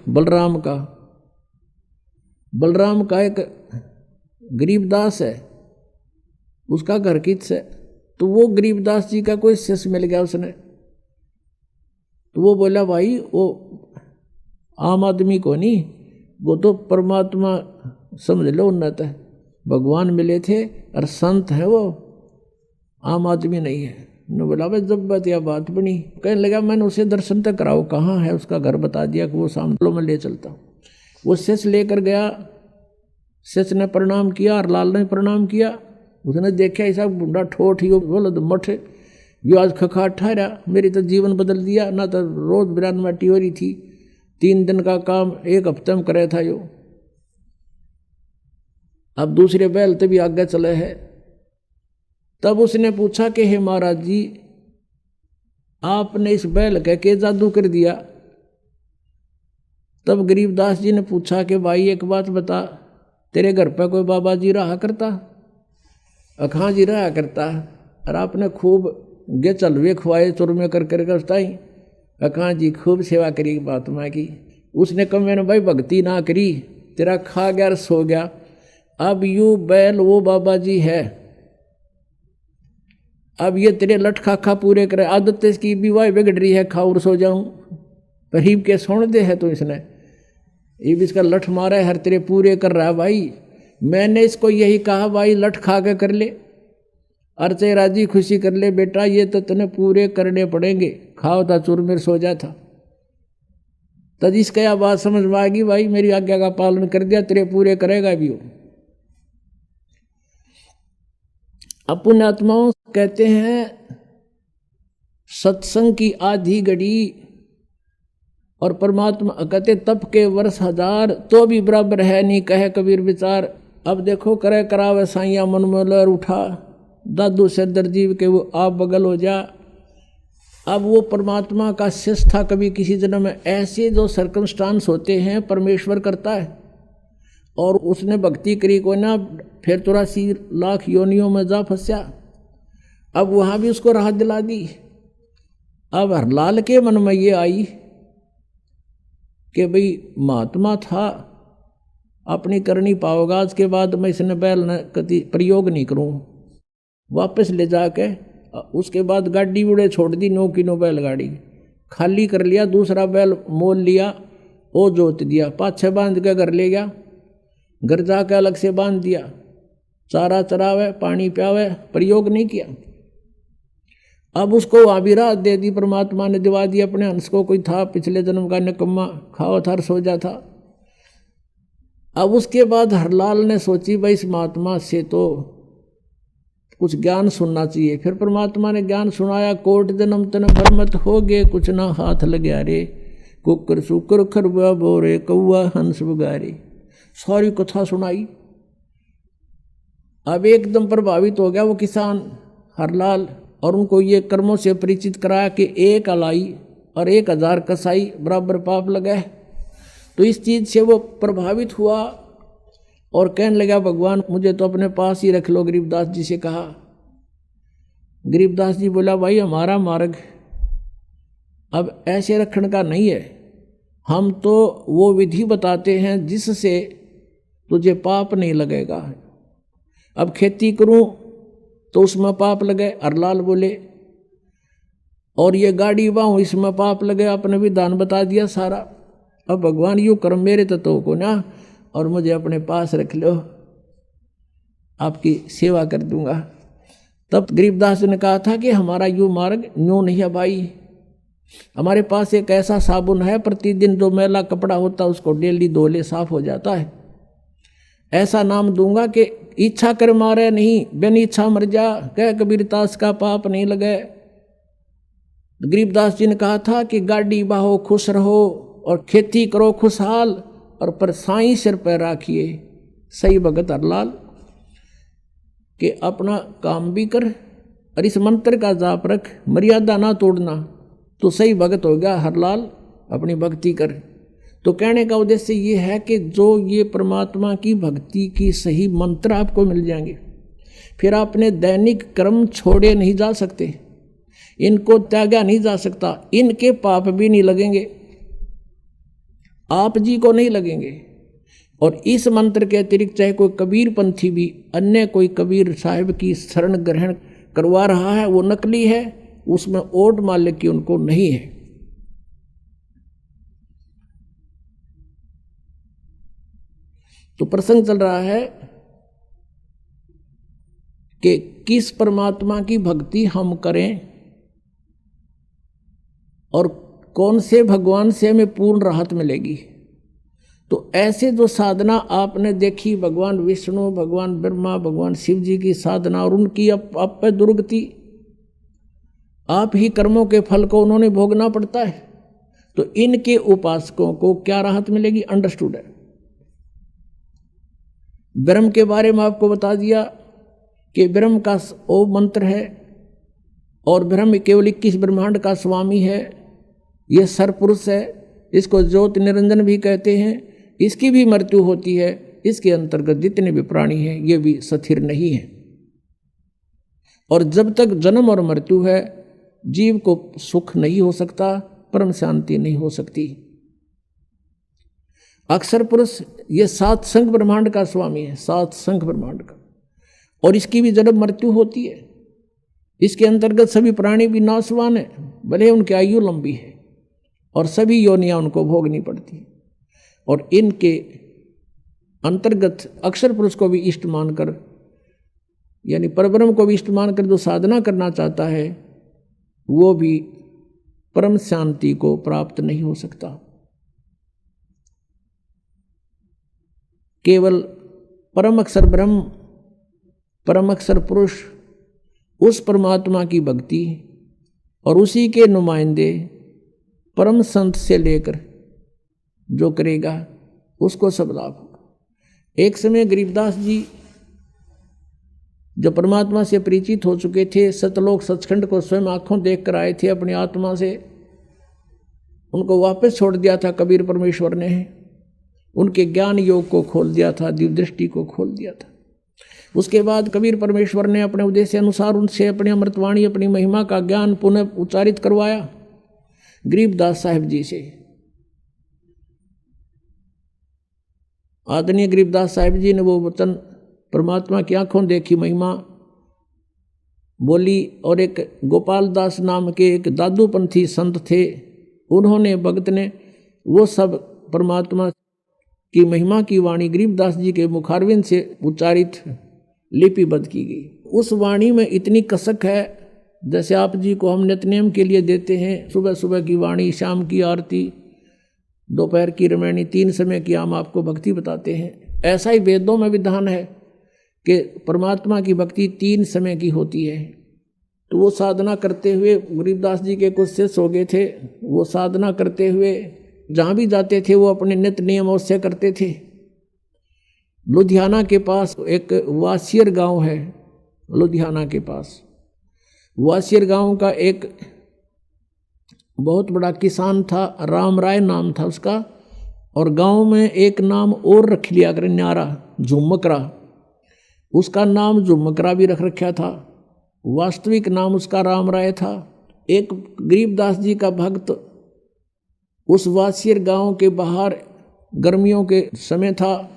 बलराम का एक गरीबदास है, उसका घर किस है? तो वो गरीबदास जी का कोई शिष्य मिल गया उसने। तो वो बोला, भाई वो आम आदमी को नहीं, वो तो परमात्मा समझ लो, उन्नत है, भगवान मिले थे और संत है, वो आम आदमी नहीं है। ने बोला, भाई जब बात या बात बनी। कहने लगा, मैंने उसे दर्शन तक कराओ, कहाँ है उसका घर, बता दिया कि वो सामने में ले चलता हूँ। वो शिष्य लेकर गया, शिष्य ने प्रणाम किया और लाल ने प्रणाम किया। उसने देखा ऐसा बुढ़ा ठोठ ही बोलो तो मठ, यो आज खखाट ठहरा, मेरी तो जीवन बदल दिया। ना तो रोज बिरान माटी हो रही थी, 3 दिन का काम 1 हफ्ते में करे था यो। अब दूसरे बैल तभी आगे चले है। तब उसने पूछा कि हे महाराज जी, आपने इस बैल के जादू कर दिया? तब गरीबदास जी ने पूछा कि भाई एक बात बता, तेरे घर पे कोई बाबा जी रहा करता? अखां जी रहा करता, और आपने खूब गे चलवे खुआए चुरमे कर करके उसताई अखां जी खूब सेवा करी महात्मा की। उसने कहा, मैंने भाई भक्ति ना करी, तेरा खा गया और सो गया। अब यू बैल वो बाबा जी है, अब ये तेरे लठ खाखा पूरे करे। आदत इसकी विवाह बिगड़ रही है, खाऊर सो जाऊं, गरीब के सोने दे है। तो इसने ये भी इसका लठ मारा है, हर तेरे पूरे कर रहा है। भाई मैंने इसको यही कहा, भाई लठ खा के कर ले, अर्चे राजी खुशी कर ले बेटा, ये तो तने पूरे करने पड़ेंगे। खाओ था चूरमेर सो जा था। तब इसका यह बात समझ में आ गई, भाई मेरी आज्ञा का पालन कर दिया, तेरे पूरे करेगा भी वो। अब पुण्यात्माओं कहते हैं, सत्संग की आधी घड़ी और परमात्मा कहते तप के वर्ष 1000 तो भी बराबर है नहीं, कहे कबीर विचार। अब देखो करे करावे साइया मन में लहर उठा, दादू से दर्जीव के वो आप बगल हो जा। अब वो परमात्मा का शिष्य था कभी किसी जन्म में। ऐसे जो सर्कमस्टांस होते हैं परमेश्वर करता है, और उसने भक्ति करी को ना, फिर 83 लाख योनियों में जा फंसा। अब वहाँ भी उसको राहत दिला दी। अब हरलाल के मन में ये आई कि भाई महात्मा था, अपनी करनी पाओगा, आज के बाद मैं इसने बैल न कति प्रयोग नहीं करूँ। वापस ले जाके उसके बाद गाड़ी उड़े छोड़ दी, 9 की 9 बैलगाड़ी खाली कर लिया, दूसरा बैल मोल लिया, वो जोत दिया, पाछे बांध के घर ले गया। घर जाके अलग से बांध दिया, चारा चरावे पानी प्यावे, प्रयोग नहीं किया। अब उसको वहाँ भी राहत दे दी, परमात्मा ने दिवा दी अपने हंस को। कोई था पिछले जन्म का निकम्मा, खाओ था सो जा था। अब उसके बाद हरलाल ने सोची, भाई इस महात्मा से तो कुछ ज्ञान सुनना चाहिए। फिर परमात्मा ने ज्ञान सुनाया, कोट जन्म तन भरमत हो गए, कुछ ना हाथ लग्या रे, कुकर सुकर खरबा बोरे, कौआ हंस बगारे। सारी कथा सुनाई। अब एकदम प्रभावित हो गया वो किसान हरलाल, और उनको ये कर्मों से परिचित कराया कि 1 अलाई और 1000 कसाई बराबर पाप लगा है। तो इस चीज़ से वो प्रभावित हुआ और कहने लगा, भगवान मुझे तो अपने पास ही रख लो। गरीबदास जी से कहा। गरीबदास जी बोला, भाई हमारा मार्ग अब ऐसे रखने का नहीं है, हम तो वो विधि बताते हैं जिससे तुझे पाप नहीं लगेगा। अब खेती करूं तो उसमें पाप लगे। हरलाल बोले, और ये गाड़ी बाहू इसमें पाप लगे, आपने विधान बता दिया सारा। अब भगवान यूँ कर्म मेरे तत्व को ना और मुझे अपने पास रख लो, आपकी सेवा कर दूंगा। तब गरीबदास ने कहा था कि हमारा यूँ मार्ग यूँ नहीं है भाई, हमारे पास एक ऐसा साबुन है, प्रतिदिन जो मैला कपड़ा होता है उसको डेली धो ले, साफ हो जाता है। ऐसा नाम दूंगा कि इच्छा कर मारे नहीं, बिन इच्छा मर जा, कह कबीरदास का पाप नहीं लगे। गरीबदास जी ने कहा था कि गाड़ी बाहो खुश रहो और खेती करो खुशहाल, और पर साईं सिर पर राखिए सही भगत हरलाल, कि अपना काम भी कर और इस मंत्र का जाप रख, मर्यादा ना तोड़ना, तो सही भगत हो गया हरलाल, अपनी भक्ति कर। तो कहने का उद्देश्य ये है कि जो ये परमात्मा की भक्ति की सही मंत्र आपको मिल जाएंगे, फिर आपने दैनिक कर्म छोड़े नहीं जा सकते, इनको त्यागा नहीं जा सकता, इनके पाप भी नहीं लगेंगे, आप जी को नहीं लगेंगे। और इस मंत्र के अतिरिक्त चाहे कोई कबीर पंथी भी अन्य कोई कबीर साहिब की शरण ग्रहण करवा रहा है, वो नकली है, उसमें ओट मालिक की उनको नहीं है। तो प्रसंग चल रहा है कि किस परमात्मा की भक्ति हम करें और कौन से भगवान से हमें पूर्ण राहत मिलेगी। तो ऐसे जो साधना आपने देखी, भगवान विष्णु, भगवान ब्रह्मा, भगवान शिव जी की साधना, और उनकी आप पे दुर्गति, आप ही कर्मों के फल को उन्होंने भोगना पड़ता है। तो इनके उपासकों को क्या राहत मिलेगी, अंडरस्टूड है। ब्रह्म के बारे में आपको बता दिया कि ब्रह्म का ओ मंत्र है और ब्रह्म केवल 21 ब्रह्मांड का स्वामी है, यह सरपुरुष है, इसको ज्योति निरंजन भी कहते हैं। इसकी भी मृत्यु होती है, इसके अंतर्गत जितने भी प्राणी हैं ये भी स्थिर नहीं है। और जब तक जन्म और मृत्यु है जीव को सुख नहीं हो सकता, परम शांति नहीं हो सकती। अक्षर पुरुष ये 7 संघ ब्रह्मांड का स्वामी है, 7 संघ ब्रह्मांड का, और इसकी भी जन्म मृत्यु होती है। इसके अंतर्गत सभी प्राणी भी नाशवान है, भले उनकी आयु लंबी है, और सभी योनियां उनको भोगनी पड़ती। और इनके अंतर्गत अक्षर पुरुष को भी इष्ट मानकर, यानी परब्रह्म को भी इष्ट मानकर जो साधना करना चाहता है वो भी परम शांति को प्राप्त नहीं हो सकता। केवल परम अक्षर ब्रह्म, परम अक्षर पुरुष, उस परमात्मा की भक्ति और उसी के नुमाइंदे परम संत से लेकर जो करेगा उसको सब लाभ होगा। एक समय गरीबदास जी जो परमात्मा से परिचित हो चुके थे, सतलोक सचखंड को स्वयं आंखों देख कर आए थे अपनी आत्मा से, उनको वापस छोड़ दिया था कबीर परमेश्वर ने, उनके ज्ञान योग को खोल दिया था, दिव्य दृष्टि को खोल दिया था। उसके बाद कबीर परमेश्वर ने अपने उद्देश्य अनुसार उनसे अपनी अमृतवाणी, अपनी महिमा का ज्ञान पुनः उच्चारित करवाया गरीबदास साहिब जी से। आदरणीय गरीबदास साहिब जी ने वो वचन परमात्मा की आंखों देखी महिमा बोली, और एक गोपाल दास नाम के एक दादूपंथी संत थे, उन्होंने, भगत ने, वो सब परमात्मा की महिमा की वाणी गरीबदास जी के मुखारविंद से उच्चारित लिपिबद्ध की गई। उस वाणी में इतनी कसक है, जैसे आप जी को हम नित्यनेम के लिए देते हैं, सुबह सुबह की वाणी, शाम की आरती, दोपहर की रामायणी, 3 समय की हम आपको भक्ति बताते हैं। ऐसा ही वेदों में विधान है कि परमात्मा की भक्ति 3 समय की होती है। तो वो साधना करते हुए गरीबदास जी के कुछ शिष्य हो गए थे, वो साधना करते हुए जहाँ भी जाते थे वो अपने नित्य नियम अवश्य करते थे। लुधियाना के पास एक वासियर गांव है, लुधियाना के पास वासियर गांव का एक बहुत बड़ा किसान था, राम राय नाम था उसका, और गांव में एक नाम और रख लिया कर, न्यारा, झुमकरा, उसका नाम झुमकरा भी रख रखा था, वास्तविक नाम उसका राम राय था। एक गरीबदास जी का भक्त उस वासियर गांव के बाहर गर्मियों के समय था,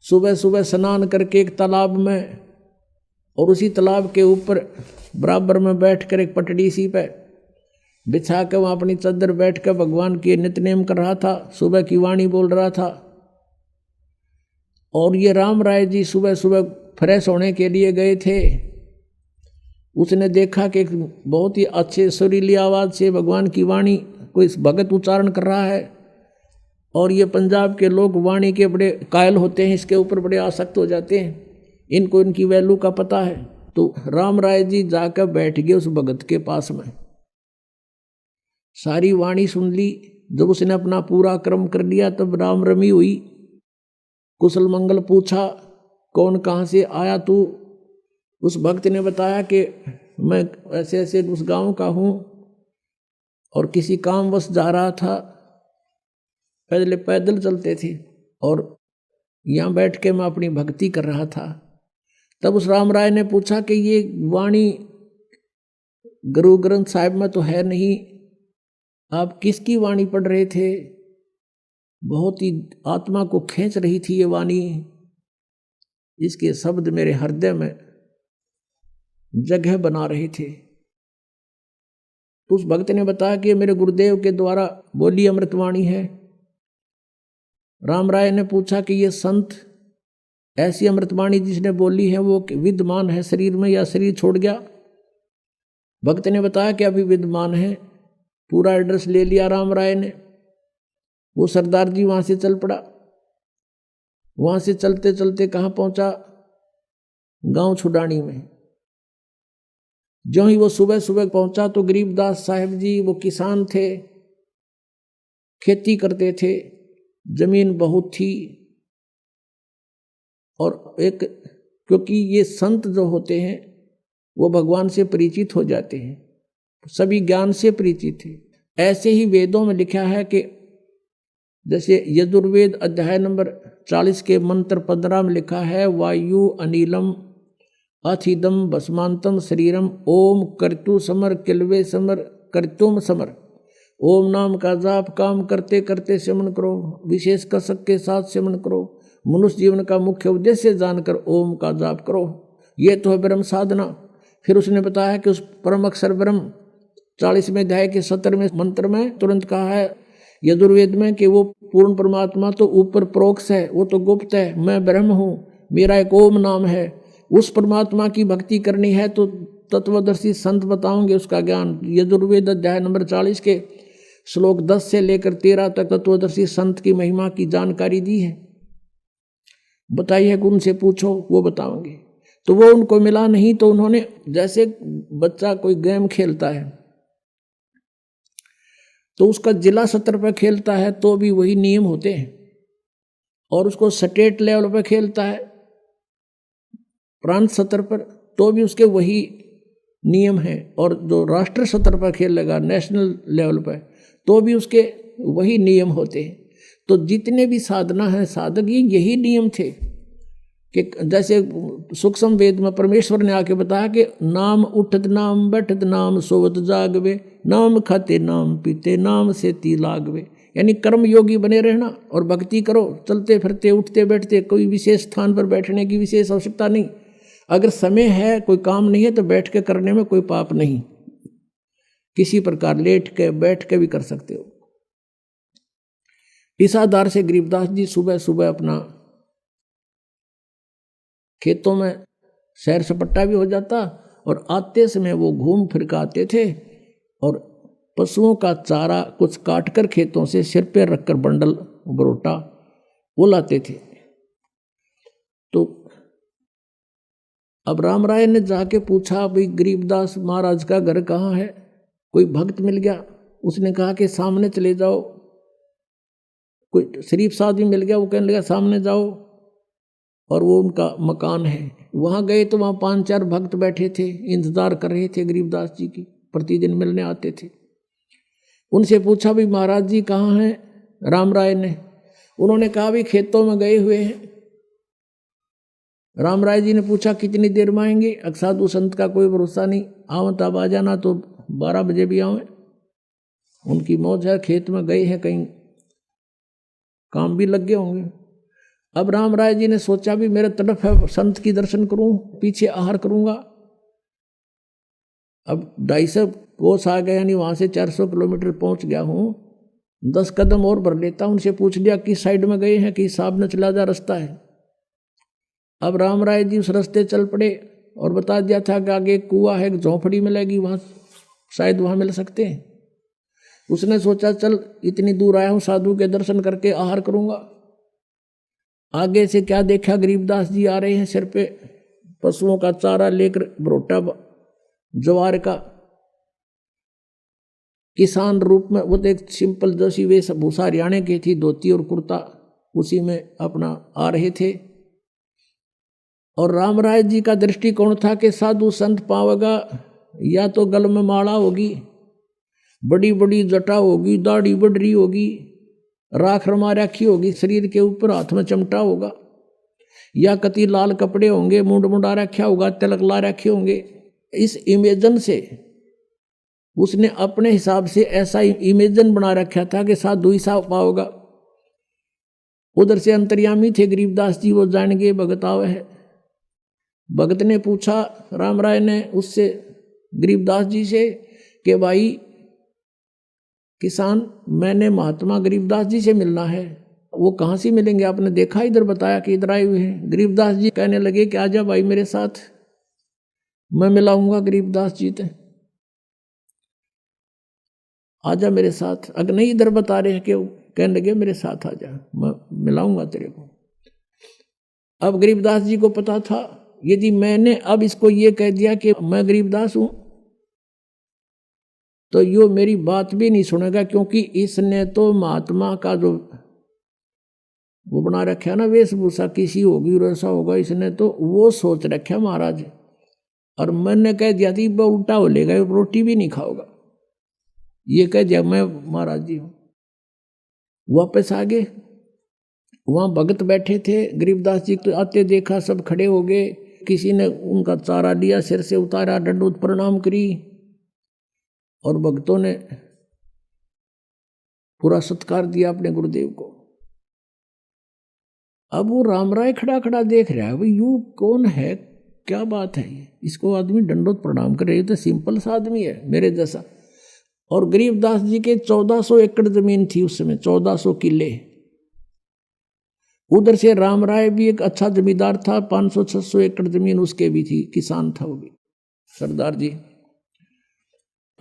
सुबह सुबह स्नान करके एक तालाब में, और उसी तालाब के ऊपर बराबर में बैठकर एक पटड़ी सी पे बिछा कर वहाँ अपनी चद्दर बैठ कर भगवान के नित्यनेम कर रहा था, सुबह की वाणी बोल रहा था। और ये राम राय जी सुबह सुबह फ्रेश होने के लिए गए थे। उसने देखा कि एक बहुत ही अच्छे सुरीली आवाज़ से भगवान की वाणी कोई भगत उच्चारण कर रहा है, और ये पंजाब के लोग वाणी के बड़े कायल होते हैं, इसके ऊपर बड़े आसक्त हो जाते हैं, इनको इनकी वैल्यू का पता है। तो राम राय जी जाकर बैठ गए उस भगत के पास में, सारी वाणी सुन ली। जब उसने अपना पूरा कर्म कर लिया तब राम रमी हुई, कुशल मंगल पूछा, कौन कहाँ से आया तू? उस भक्त ने बताया कि मैं ऐसे ऐसे उस गांव का हूँ और किसी कामवश जा रहा था, पहले पैदल चलते थे और यहाँ बैठ के मैं अपनी भक्ति कर रहा था। तब उस राम राय ने पूछा कि ये वाणी गुरु ग्रंथ साहिब में तो है नहीं, आप किसकी वाणी पढ़ रहे थे? बहुत ही आत्मा को खींच रही थी ये वाणी, इसके शब्द मेरे हृदय में जगह बना रहे थे। तो उस भक्त ने बताया कि मेरे गुरुदेव के द्वारा बोली अमृतवाणी है। राम राय ने पूछा कि ये संत ऐसी अमृतवाणी जिसने बोली है वो विद्यमान है शरीर में या शरीर छोड़ गया? भक्त ने बताया कि अभी विद्यमान है। पूरा एड्रेस ले लिया राम राय ने। वो सरदार जी वहां से चल पड़ा। वहां से चलते चलते कहाँ पहुंचा? गांव छुडानी में। जो ही वो सुबह सुबह पहुंचा तो गरीबदास साहब जी वो किसान थे, खेती करते थे, जमीन बहुत थी, और एक क्योंकि ये संत जो होते हैं वो भगवान से परिचित हो जाते हैं, सभी ज्ञान से परिचित थे। ऐसे ही वेदों में लिखा है कि जैसे यजुर्वेद अध्याय नंबर 40 के मंत्र 15 में लिखा है, वायु अनिलम अथिदम भस्मांतम शरीरम ओम कर्तु समर किलवे समर कर्तुम समर। ओम नाम का जाप काम करते करते सेवन करो, विशेष कसक के साथ सेवन करो, मनुष्य जीवन का मुख्य उद्देश्य जानकर ओम का जाप करो, ये तो है ब्रह्म साधना। फिर उसने बताया कि उस परम अक्षर ब्रह्म 40वें अध्याय के 17वें मंत्र में तुरंत कहा है यजुर्वेद में कि वो पूर्ण परमात्मा तो ऊपर प्रोक्ष है, वो तो गुप्त है, मैं ब्रह्म हूँ, मेरा एक ओम नाम है। उस परमात्मा की भक्ति करनी है तो तत्वदर्शी संत बताओगे उसका ज्ञान। यजुर्वेद अध्याय नंबर 40 के श्लोक 10 से लेकर 13 तक तत्वदर्शी संत की महिमा की जानकारी दी है। बताइए कि उनसे पूछो, वो बताओगे। तो वो उनको मिला नहीं, तो उन्होंने जैसे बच्चा कोई गेम खेलता है तो उसका जिला स्तर पर खेलता है तो भी वही नियम होते हैं, और उसको स्टेट लेवल पर खेलता है प्रांत स्तर पर तो भी उसके वही नियम हैं, और जो राष्ट्र स्तर पर खेलेगा नेशनल लेवल पर तो भी उसके वही नियम होते हैं। तो जितने भी साधना है साधक यही नियम थे कि जैसे सूक्ष्म वेद में परमेश्वर ने आके बताया कि नाम उठत नाम बैठत नाम सोवत जागवे, नाम खाते नाम पीते नाम से ती लागवे। यानी कर्म योगी बने रहना और भक्ति करो, चलते फिरते उठते बैठते, कोई विशेष स्थान पर बैठने की विशेष आवश्यकता नहीं। अगर समय है, कोई काम नहीं है तो बैठ के करने में कोई पाप नहीं, किसी प्रकार लेट के बैठ के भी कर सकते हो। इस आधार से गरीबदास जी सुबह सुबह अपना खेतों में सैर सपट्टा भी हो जाता, और आते समय वो घूम फिर के आते थे और पशुओं का चारा कुछ काट कर खेतों से सिर पे रखकर बंडल बरोटा वो लाते थे। तो अब राम राय ने जाके पूछा, भाई गरीबदास महाराज का घर कहाँ है? कोई भक्त मिल गया, उसने कहा कि सामने चले जाओ। कोई शरीफ साहब भी मिल गया, वो कहने लगा सामने जाओ, और वो उनका मकान है। वहाँ गए तो वहाँ 5-4 भक्त बैठे थे, इंतजार कर रहे थे गरीबदास जी की, प्रतिदिन मिलने आते थे। उनसे पूछा, भाई महाराज जी कहाँ हैं? राम राय ने। उन्होंने कहा, भाई खेतों में गए हुए हैं। राम राय जी ने पूछा, कितनी देर में आएंगे? साधु संत का कोई भरोसा नहीं, आओ तब आ जाना, तो 12 बजे भी आवे। उनकी मौज है, खेत में गए हैं, कहीं काम भी लग गए होंगे। अब राम राय जी ने सोचा, भी मेरे तरफ है, संत की दर्शन करूं, पीछे आहार करूंगा। अब 250 पोस आ गया, यानी वहां से 400 किलोमीटर पहुंच गया हूं। 10 कदम और भर लेता हूं। उनसे पूछ लिया किस साइड में गए हैं, कि साहब ने चला जा रास्ता है। अब राम राय जी उस रास्ते चल पड़े और बता दिया था कि आगे एक कुआं है, एक झोंपड़ी मिलेगी, वहां शायद वहां मिल सकते हैं। उसने सोचा चल इतनी दूर आया हूं, साधु के दर्शन करके आहार करूंगा। आगे से क्या देखा, गरीबदास जी आ रहे हैं, सिर पे पशुओं का चारा लेकर, बरोटा ज्वार का, किसान रूप में। वो तो एक सिंपल जैसी वेशभूषा हरियाणा की थी, धोती और कुर्ता, उसी में अपना आ रहे थे। और राम राय जी का दृष्टिकोण था कि साधु संत पावेगा या तो गल में माला होगी, बड़ी बड़ी जटा होगी, दाढ़ी बढ़ी होगी, राख रमा रखी होगी, शरीर के ऊपर हाथ में चमटा होगा, या कति लाल कपड़े होंगे, मुंड मुंडा रखा होगा, तिलक ला रखे होंगे। इस इमेजन से उसने अपने हिसाब से ऐसा इमेजन बना रखा था कि साधु ही साफ पाओगा। उधर से अंतर्यामी थे गरीबदास जी, वो जान गए भगत आवे है। भगत ने पूछा, राम राय ने उससे गरीबदास जी से कि भाई किसान, मैंने महात्मा गरीबदास जी से मिलना है। वो कहाँ से मिलेंगे, आपने देखा? इधर बताया कि इधर आए हुए हैं। गरीबदास जी कहने लगे कि आजा भाई मेरे साथ, मैं मिलाऊंगा गरीबदास जी से, आजा मेरे साथ। अगर नहीं इधर बता रहे हैं कि कहने लगे मेरे साथ आजा, मैं मिलाऊंगा तेरे को। अब गरीबदास जी को पता था यदि मैंने अब इसको ये कह दिया कि मैं गरीबदास हूं तो यो मेरी बात भी नहीं सुनेगा, क्योंकि इसने तो महात्मा का जो वो बना रखा ना वेशभूषा, किसी होगी और ऐसा होगा, इसने तो वो सोच रखा महाराज। और मैंने कह दिया थी वो उल्टा हो लेगा, रोटी भी नहीं खाओगा, ये कह दिया मैं महाराज जी हूं। वापस आ गए, वहां भगत बैठे थे। गरीबदास जी तो आते देखा, सब खड़े हो गए। किसी ने उनका चारा लिया, सिर से उतारा, दंडोत प्रणाम करी, और भक्तों ने पूरा सत्कार दिया अपने गुरुदेव को। अब वो राम राय खड़ा खड़ा देख रहा है, भाई यू कौन है, क्या बात है ये, इसको आदमी दंडोत प्रणाम कर रहे, ये तो सिंपल सा आदमी है मेरे जैसा। और गरीबदास जी के 1400 एकड़ जमीन थी उस समय, 1400 किले। उधर से राम राय भी एक अच्छा जमींदार था, 500-600 एकड़ जमीन उसके भी थी, किसान था वो भी, सरदार जी।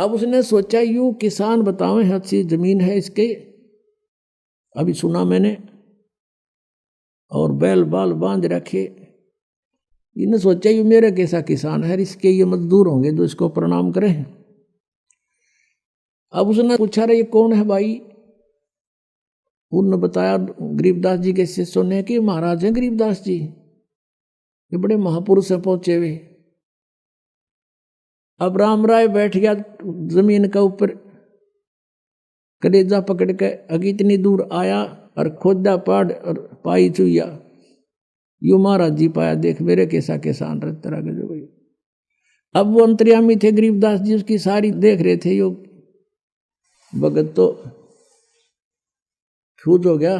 अब उसने सोचा यू किसान बताओ अच्छी जमीन है इसके, अभी सुना मैंने, और बैल बाल बांध रखे। इन्हें सोचा यू मेरा कैसा किसान है, इसके ये मजदूर होंगे जो इसको प्रणाम करें। अब उसने पूछा रहे ये कौन है भाई? उन्होंने बताया गरीबदास जी के शिष्यों ने कि महाराज हैं गरीबदास जी, ये बड़े महापुरुष है पहुंचे हुए। अब राम राय बैठ गया जमीन का ऊपर, कलेजा पकड़ के, अगी इतनी दूर आया और खोदा पाड़ और पाई चुया, यू महाराज जी पाया, देख मेरे कैसा किसान रहता रहा जो भाई। अब वो अंतर्यामी थे गरीबदास जी, उसकी सारी देख रहे थे। यो भगत तो फ्यूज हो गया।